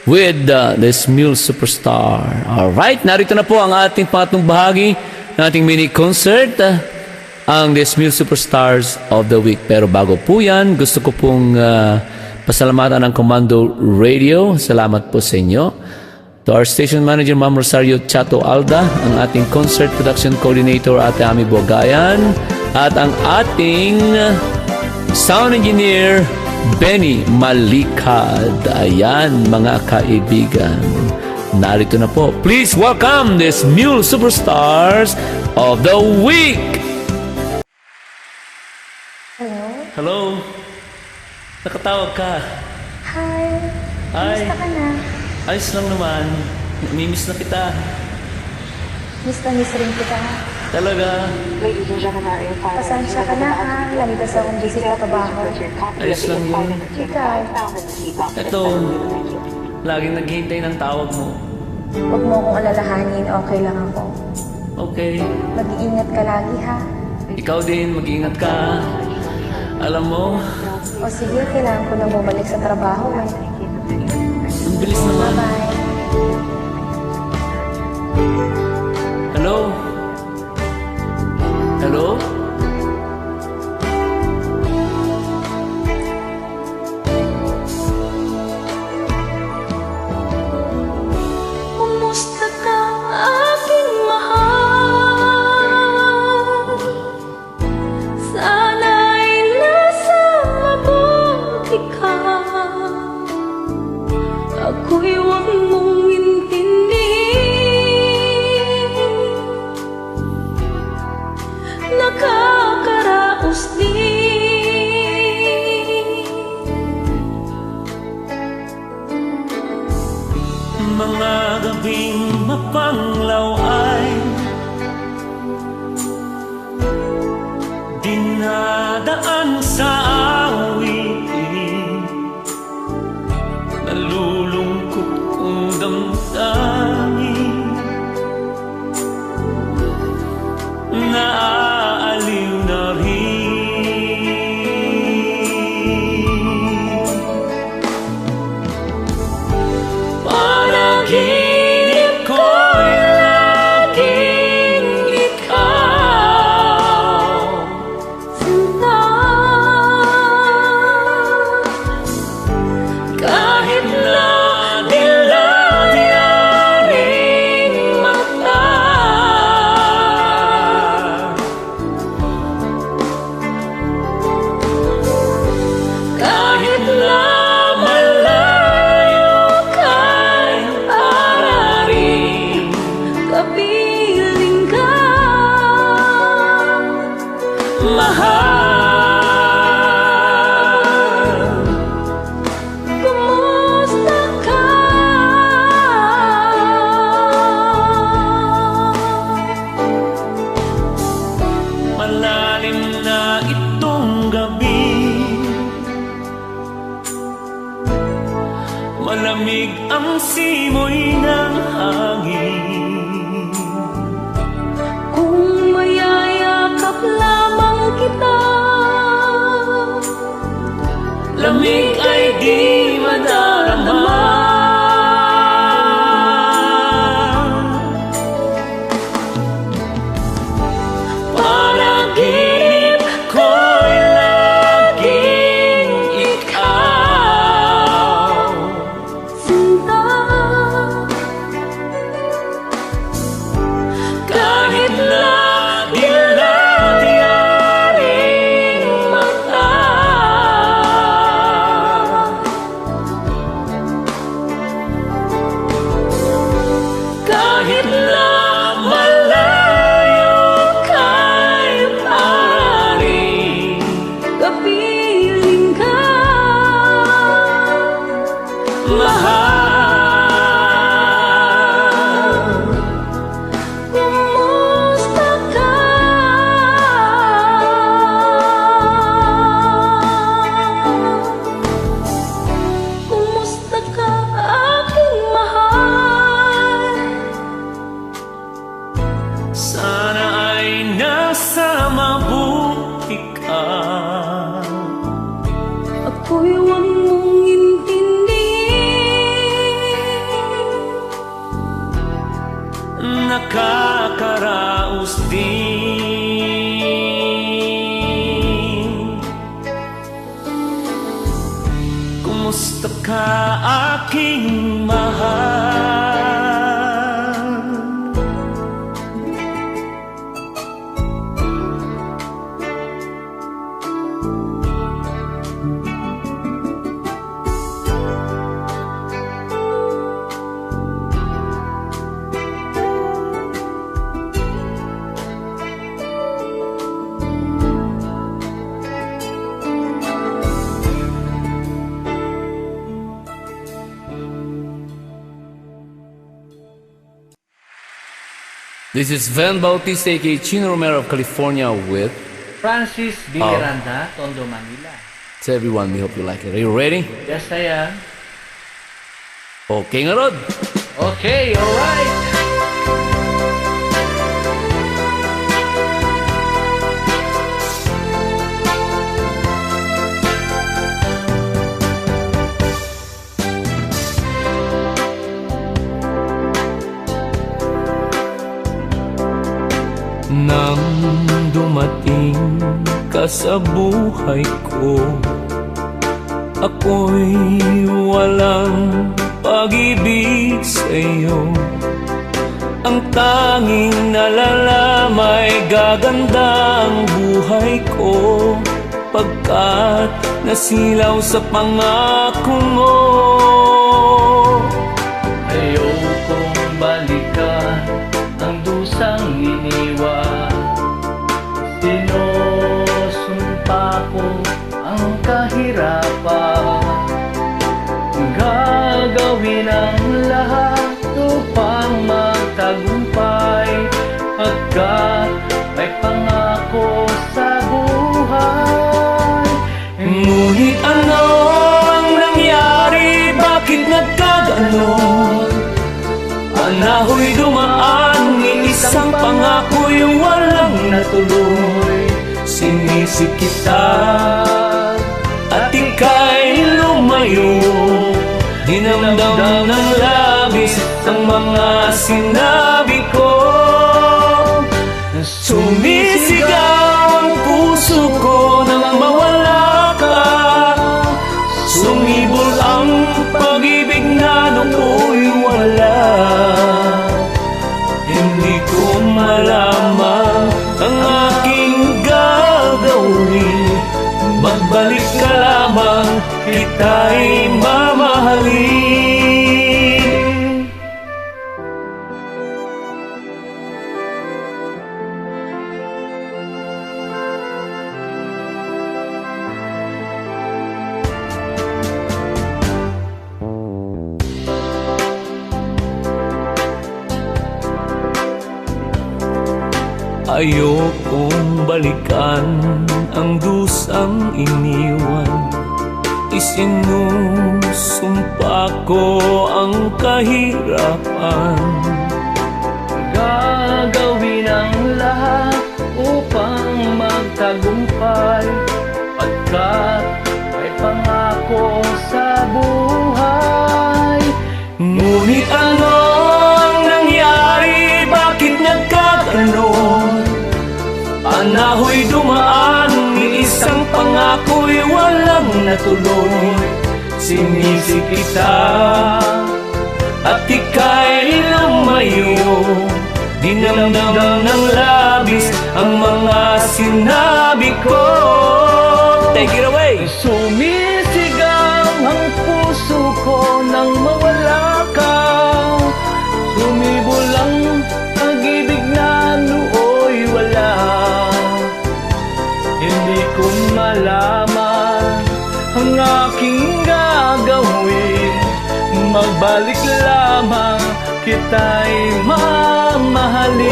with this Mule Superstar. Alright, narito na po ang ating pangatlong bahagi ng ating mini concert, ang this Mule Superstars of the Week. Pero bago po yan, gusto ko pong pasalamatan ng Komando Radio. Salamat po sa inyo. To our station manager, Ma'am Rosario Chato Alda, ang ating concert production coordinator, Ate Ami Bogayan, at ang ating sound engineer, Benny Malikad. Ayan, mga kaibigan. Narito na po. Please welcome this Mule Superstars of the Week. Hello? Hello? Nakatawag ka. Hi. Hi. Kumusta ka na? Ayos lang naman. Namimiss na kita. Miss na miss rin kita. Talaga. Pasensya ka na ha. Lamitas akong busy sa trabaho. Ayos lang yun. Ikaw, Ito, laging naghihintay ng tawag mo. huwag mo akong alalahanin. Okay lang ako. Okay. Mag-iingat ka lagi ha. Ikaw din, mag-ingat ka. Alam mo, O sige, kailangan ko na bumalik sa trabaho eh. ang bilis naman. Bye-bye. Hello? Hello? Kumusta ka, aking mahal? Sana'y nasa mabuti ka. Ako'y huwag mong intindihin. Nakakaraos din. Mga gabing mapanglaw ay dinadaan sa awit. Nalulungkot kong damdamin, naaaliw na rin. Panaginip ko'y laging ikaw, Sinta, kahit na dilaw-diyaring mata. Kahit na malayo kay araring, kapiling ka. mahal. Kumusta ka? Malalim na itong gabi, malamig ang simoy ng hangin. Kung mayayakap lamang kita, Lamig ay di madarama. Panaginip ko'y laging ikaw, sinta, kahit na dilaw-diyaring mata. Kahit na malayo kay pararing, kapiling ka. mahal. Kumusta ka? Kumusta ka, aking mahal? Sana ay nasa mabuti ka. Ako'y huwag mong intindihin. Nakakaraos din. Kumusta ka, aking mahal? This is Vhen Bautista, aka Chino Romero of California with Francis B. Miranda, Tondo, Manila. to everyone. We hope you like it. Are you ready? Yes, I am. Okay nga Rod. Okay, alright. Nang dumating ka sa buhay ko, ako'y walang pag-ibig sa'yo. Ang tanging nalalamay gaganda ang buhay ko, pagkat nasilaw sa pangako mo. Ayokong balikan ang dusang iniwan. Sinusumpa ko ang kahirapan. Gagawin ang lahat upang magtagumpay, pagkat may pangako sa buhay. Ngunit ano ang nangyari? Bakit nagkaganon? Panahoy dumaan, isang pangako'y walang natuloy. Sinisik kita at ika'y lumayo. Dinamdam ng labis ang mga sinabi ko. Sumisigaw ang puso ko nang mawala ka. Sumibol ang pag-ibig na nooy wala. Hindi ko malaman ang aking gagawin. Magbalik ka lamang, kita'y mamahalin. Ayokong balikan ang dusang iniwan. Isinusumpa ko ang kahirapan. Gagawin ang lahat upang magtagumpay, pagkat may pangako sa buhay. Ngunit ano ang nangyari? Bakit nagkaganon? Panahoy dumaan, isang pangako'y walang natuloy. Sinisik kita at ika'y lumayo. Dinamdam ng labis ang mga sinabi ko. Take it away! Sumisigaw ang puso ko nang mawala ka. Sumibol ang pag-ibig na nooy wala. Hindi ko malaman ang aking gagawin. Magbalik lamang, kita'y mamahalin.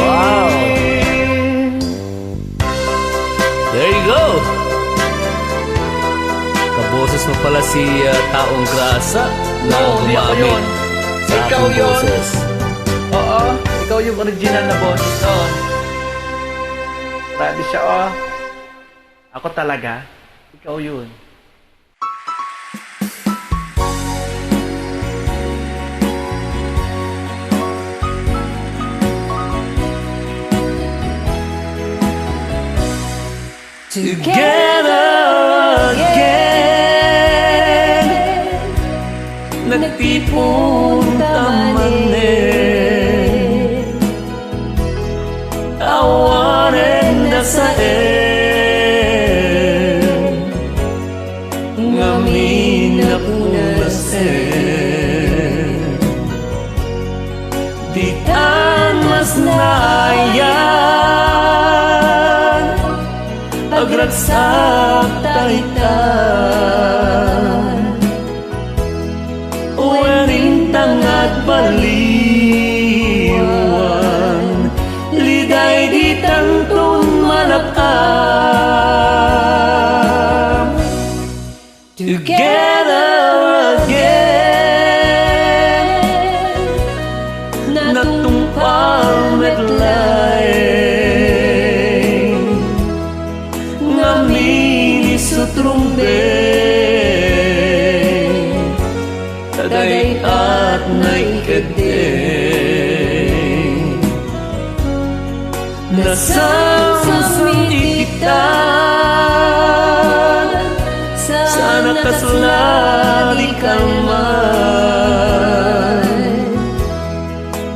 There you go. Kaboses mo pala si Taong Grasa na Hindi ako gumamit yun. sa Ikaw aking yun. boses. Oo, ikaw yung original na boses doon. Grabe siya, oh. Ako talaga, ikaw yun. Together again, nagtipon tamanin. Awaren na sa ngamin na punasen. Di tan mas naayan agragsak Together again, natumpal metlaeng ngamin isutrumbe taday at naikadeng nasasaswiti kita sana kasulali kalman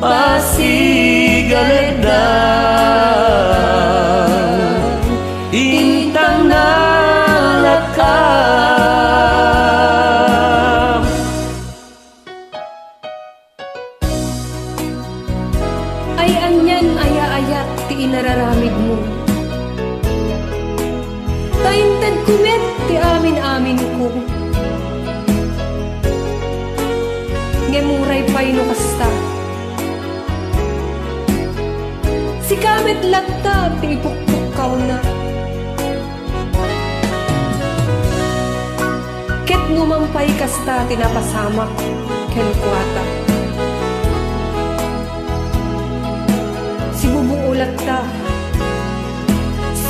pasigaledan intang nalakam. Ay anyan aya-ayat ti inararamid mo. Taintad kumet ti amin-amin ko. Ngemuray pa'y no kasta. Si kamet latta ti ipukpukaw na. Ket ngumampay kasta tinapasamak ken kuwata. Si bubuulat ta.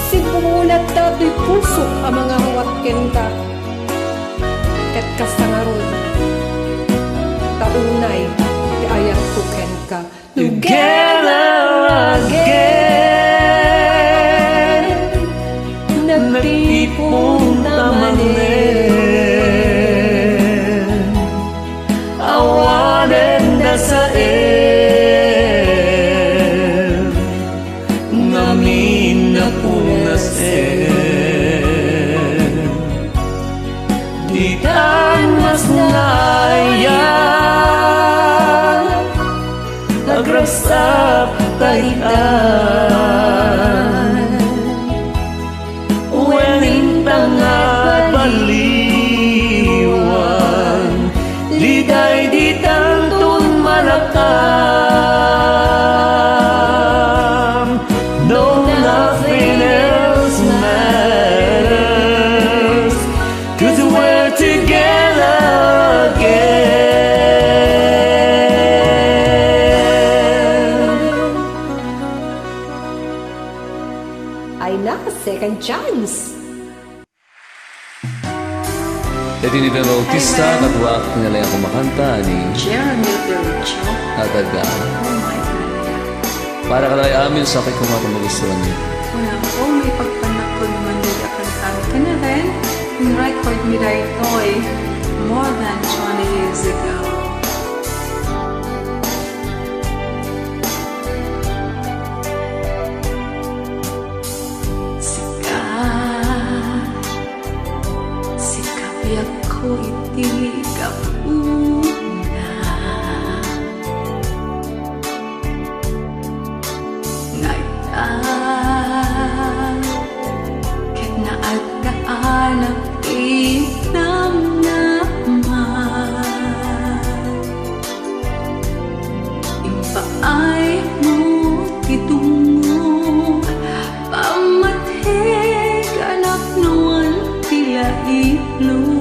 Si bubuulat ta to'y puso ang mga huwat ken ka. Ket kasta nga ron. Taunay ti ayat ko ken ka. Together again, nagtipon tamanen, awanen na sa ngamin na punasen, di tan mas naya agrasap kaitan wenintang at baliwan liday di tantun malakam no nothing else matters 'cause we're together again. Ay na, second chance. Ito ni Vhen Bautista, katwak nila yung kumakanta ni Jeremy Belcho. Tataga. Oh my God. Para ka lang amin sa akin kung ako magustuhan niyo. Wala ko, may pagpanak ko naman nila kantang ka na rin. Yung record nila ito ay more than 20 years ago. Sikat ko itigap una. Ngayon, ket naagdaan ang inam naman. Impaay mo kitungo, pamatig anak nuan tila ilo.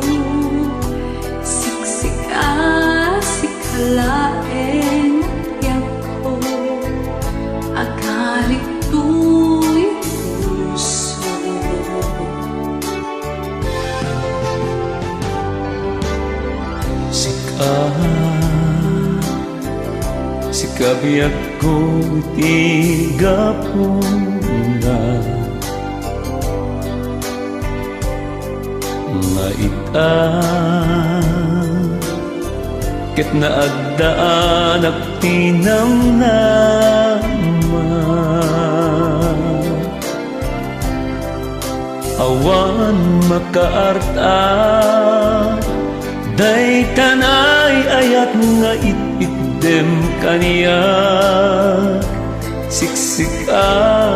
Siksika, sikalaeng tiyak ko, akalik to'y puso. Sikabiyak ko tigapuna maita ket naagdaan at tinam naman awan makaarta day tanay ayat nga ititdem kaniya siksika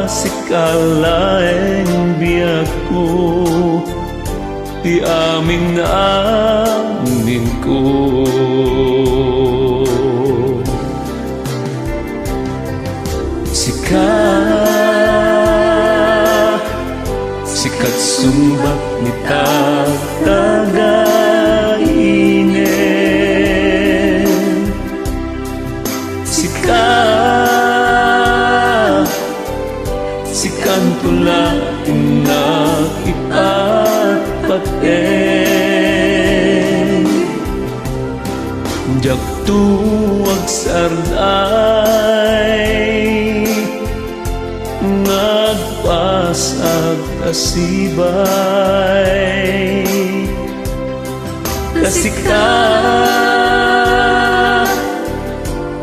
sikalaeng biyak ko ti aming naamin ko sikat sumbat ni tataga Jak tuwag sarday nagpasag kasibay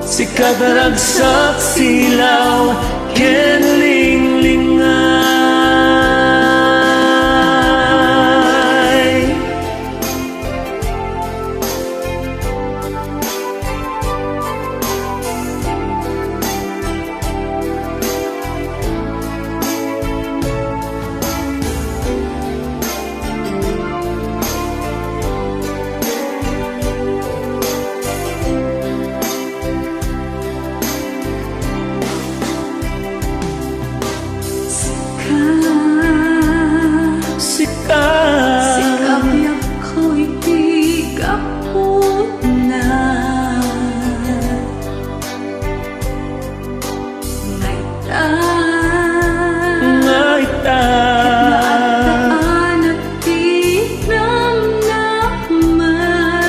sikat ragsak silaw kenlinglingay Sikapnya ko'y tigap na Ngaitan at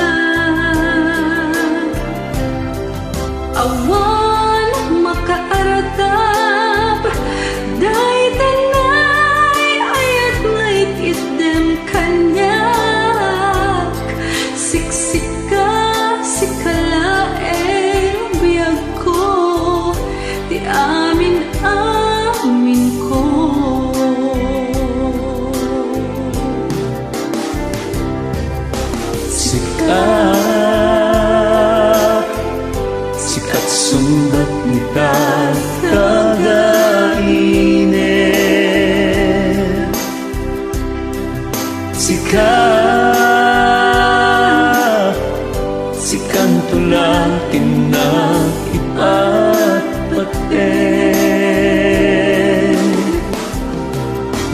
tinamnaman Awan makaaradab Day tanay ayat ngait itdem kanyak Siksika sikalaeng biyag ko Di amin ko Sikat sumbat ni kagainit Sikan tulang tinang ipat paten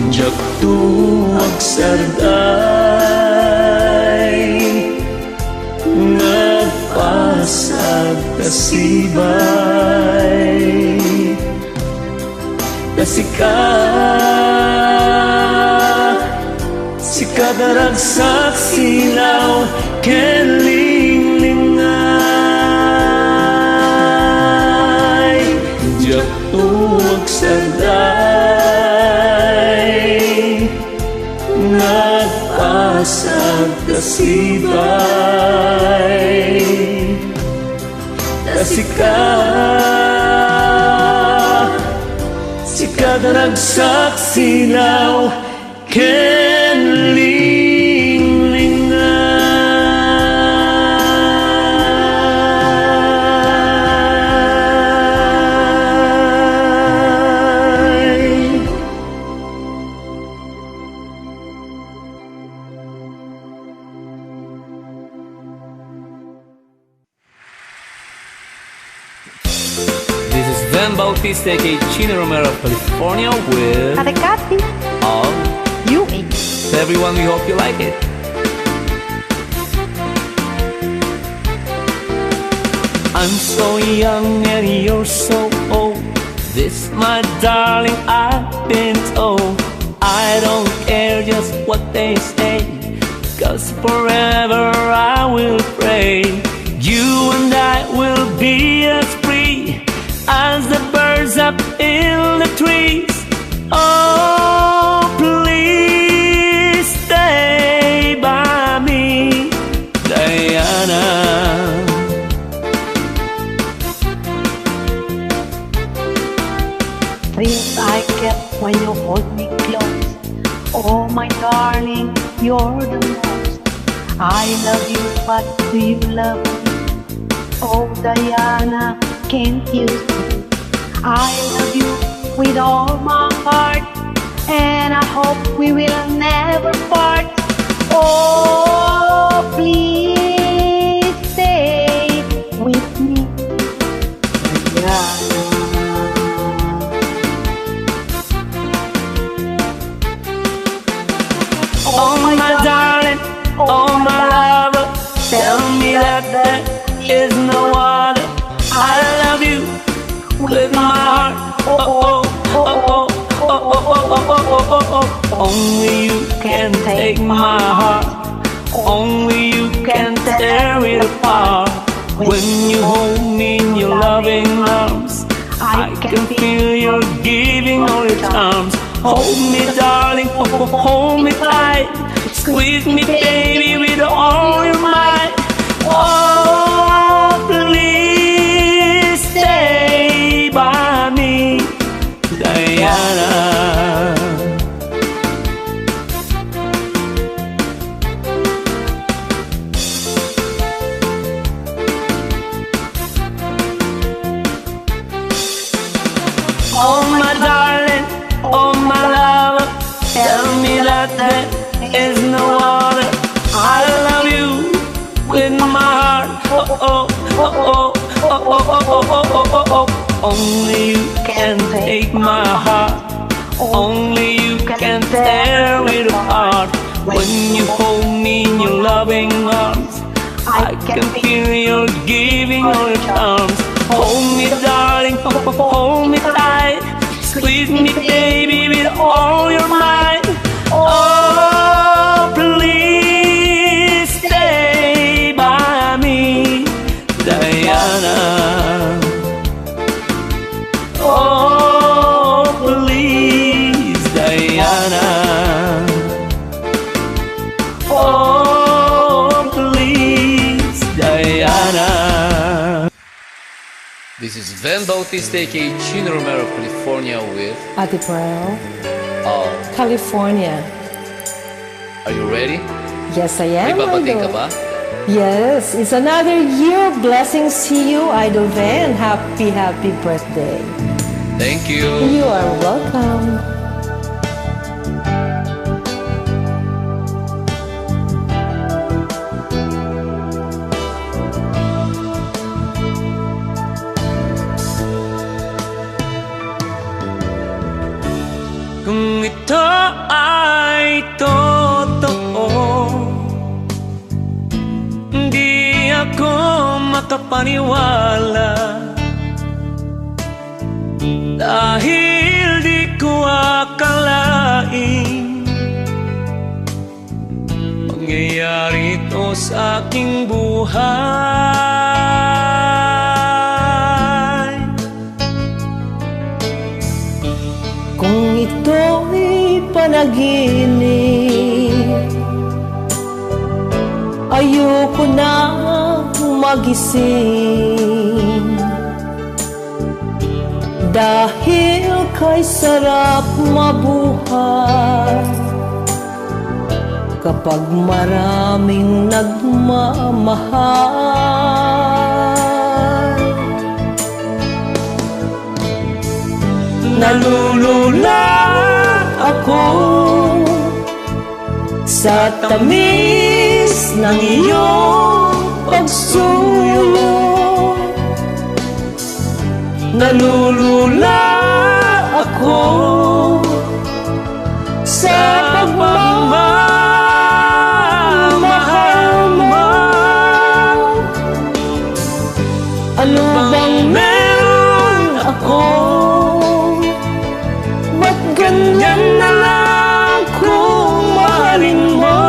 Jak tuwag sarday nagpasag kasibay sikat ragsak silaw kenlinglingay Jak tuwag sarday nagpasag kasibay sikat ragsak silaw kenlinglingay This is Vhen Bautista, aka Chino Romero of California with Katakati, all. UA. So everyone, we hope you like it. I'm so young and you're so old. This, my darling, I've been told. I don't care just what they say, 'cause forever I will pray. You and I will be as free as the birds up in the trees. Oh, please stay by me, Diana. Thrills I get when you hold me close. Oh my darling, you're the most. I love you, but do you love me? Oh Diana, can't you see? I love you with all my heart, and I hope we will never part. Oh, please stay with me, Diana. Oh my darling, oh my lover, tell me that there is no other. I love you with my heart. Oh oh oh oh oh oh oh oh oh oh oh oh Only you can take my heart. Only you can tear it apart. When you hold me in your loving arms, I can feel you're giving all your charms. Hold me, darling, hold me tight. Squeeze me, baby, with all your might. Oh, please stay by me, Diana. Oh my darling, oh my lover, tell me that there is no other. I love you with my heart. Oh, oh, oh, oh, oh, oh, oh, oh, oh, oh, oh. Only you can take my heart. Only you can tear it apart. When you hold me in your loving arms, I can feel you're giving all your charms. Hold me, darling, hold me tight. Squeeze me, baby, with all your might. Oh, please stay by me, Diana. Oh, please, Diana. Oh, please, Diana. This is Vhen Bautista, aka Chino Romero, California with Ate Pearl, Oh. California. Are you ready? Yes, I May am. babating ka Idol. ba? Yes, it's another year. Blessings to you, Idol Vhen. Happy, happy birthday. Thank you. You are welcome. Kung ito ay totoo, hindi ako makapaniwala. Dahil di ko akalain mangyayari ito sa aking buhay. Kung ito'y panaginip, ayoko na magising. Dahil kay sarap mabuhay kapag maraming nagmamahal. Nalulula ako sa tamis ng iyong pagsuyo. Nalulula ako sa pagmamahal mo. Ano bang meron ako? Ba't ganyan na lang kung mahalin mo?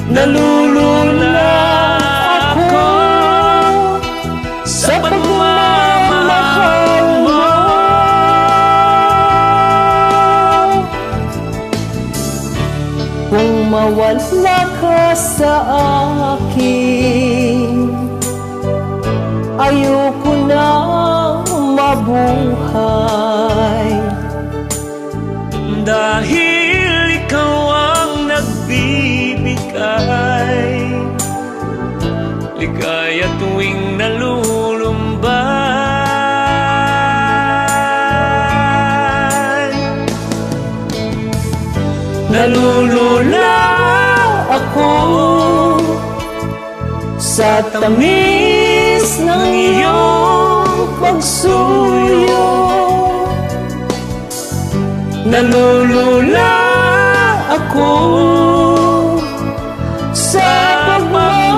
Nalulula ako sa pagmamahal mo. Kung mawala ka sa akin, ayoko na mabuhay. Dahil ikaw ang nagbibigay ligaya tuwing nalulumbay. Nalulula ako sa tamis ng iyong pagsuyo. Nalulula ako sa pagmamahal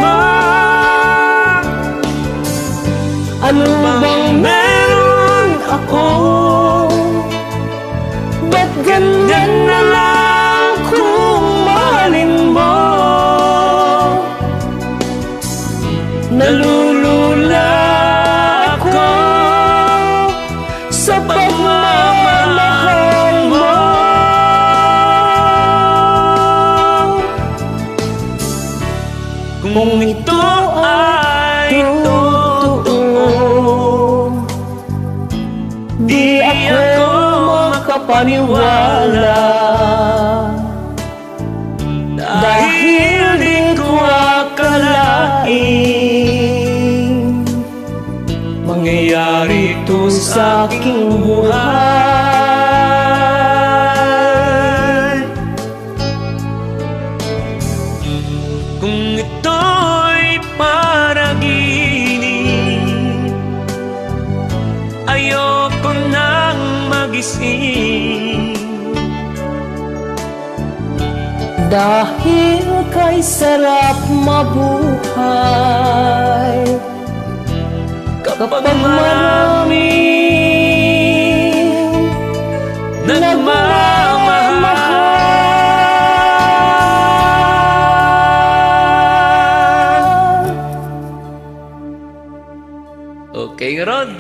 mo. Ano bang meron Kung ito ay totoo, di ako makapaniwala, dahil di ko akalain mangyayari ito sa aking buhay. Kung ito'y panaginip, ayoko nang magising, Dahil kay sarap mabuhay kapag maraming nagmamahal. Okay, Rod.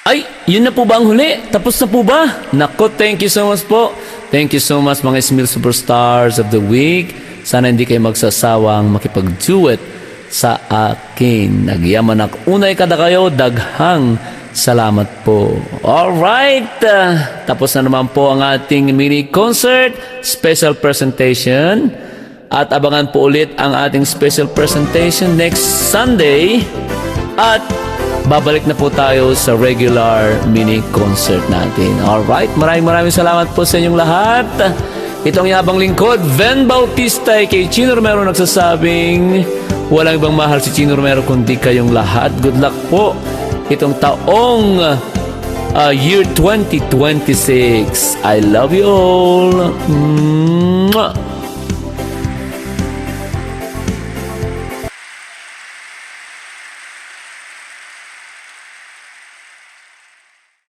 Ay, yun na po ba ang huli? Tapos na po ba? Nako, thank you so much po. Thank you so much mga Smil Superstars of the Week. Sana hindi kayo magsasawang makipag-duet sa akin. Nagyaman ako. Unay kada kayo, daghang salamat po. Alright, tapos na naman po ang ating mini concert, special presentation. At abangan po ulit ang ating special presentation next Sunday. At babalik na po tayo sa regular mini concert natin. Alright, maraming salamat po sa inyong lahat. Itong yabang lingkod, Vhen Bautista kay Chino Romero nagsasabing walang ibang mahal si Chino Romero kundi kayong lahat. Good luck po itong taong year 2026. I love you all. Mwah!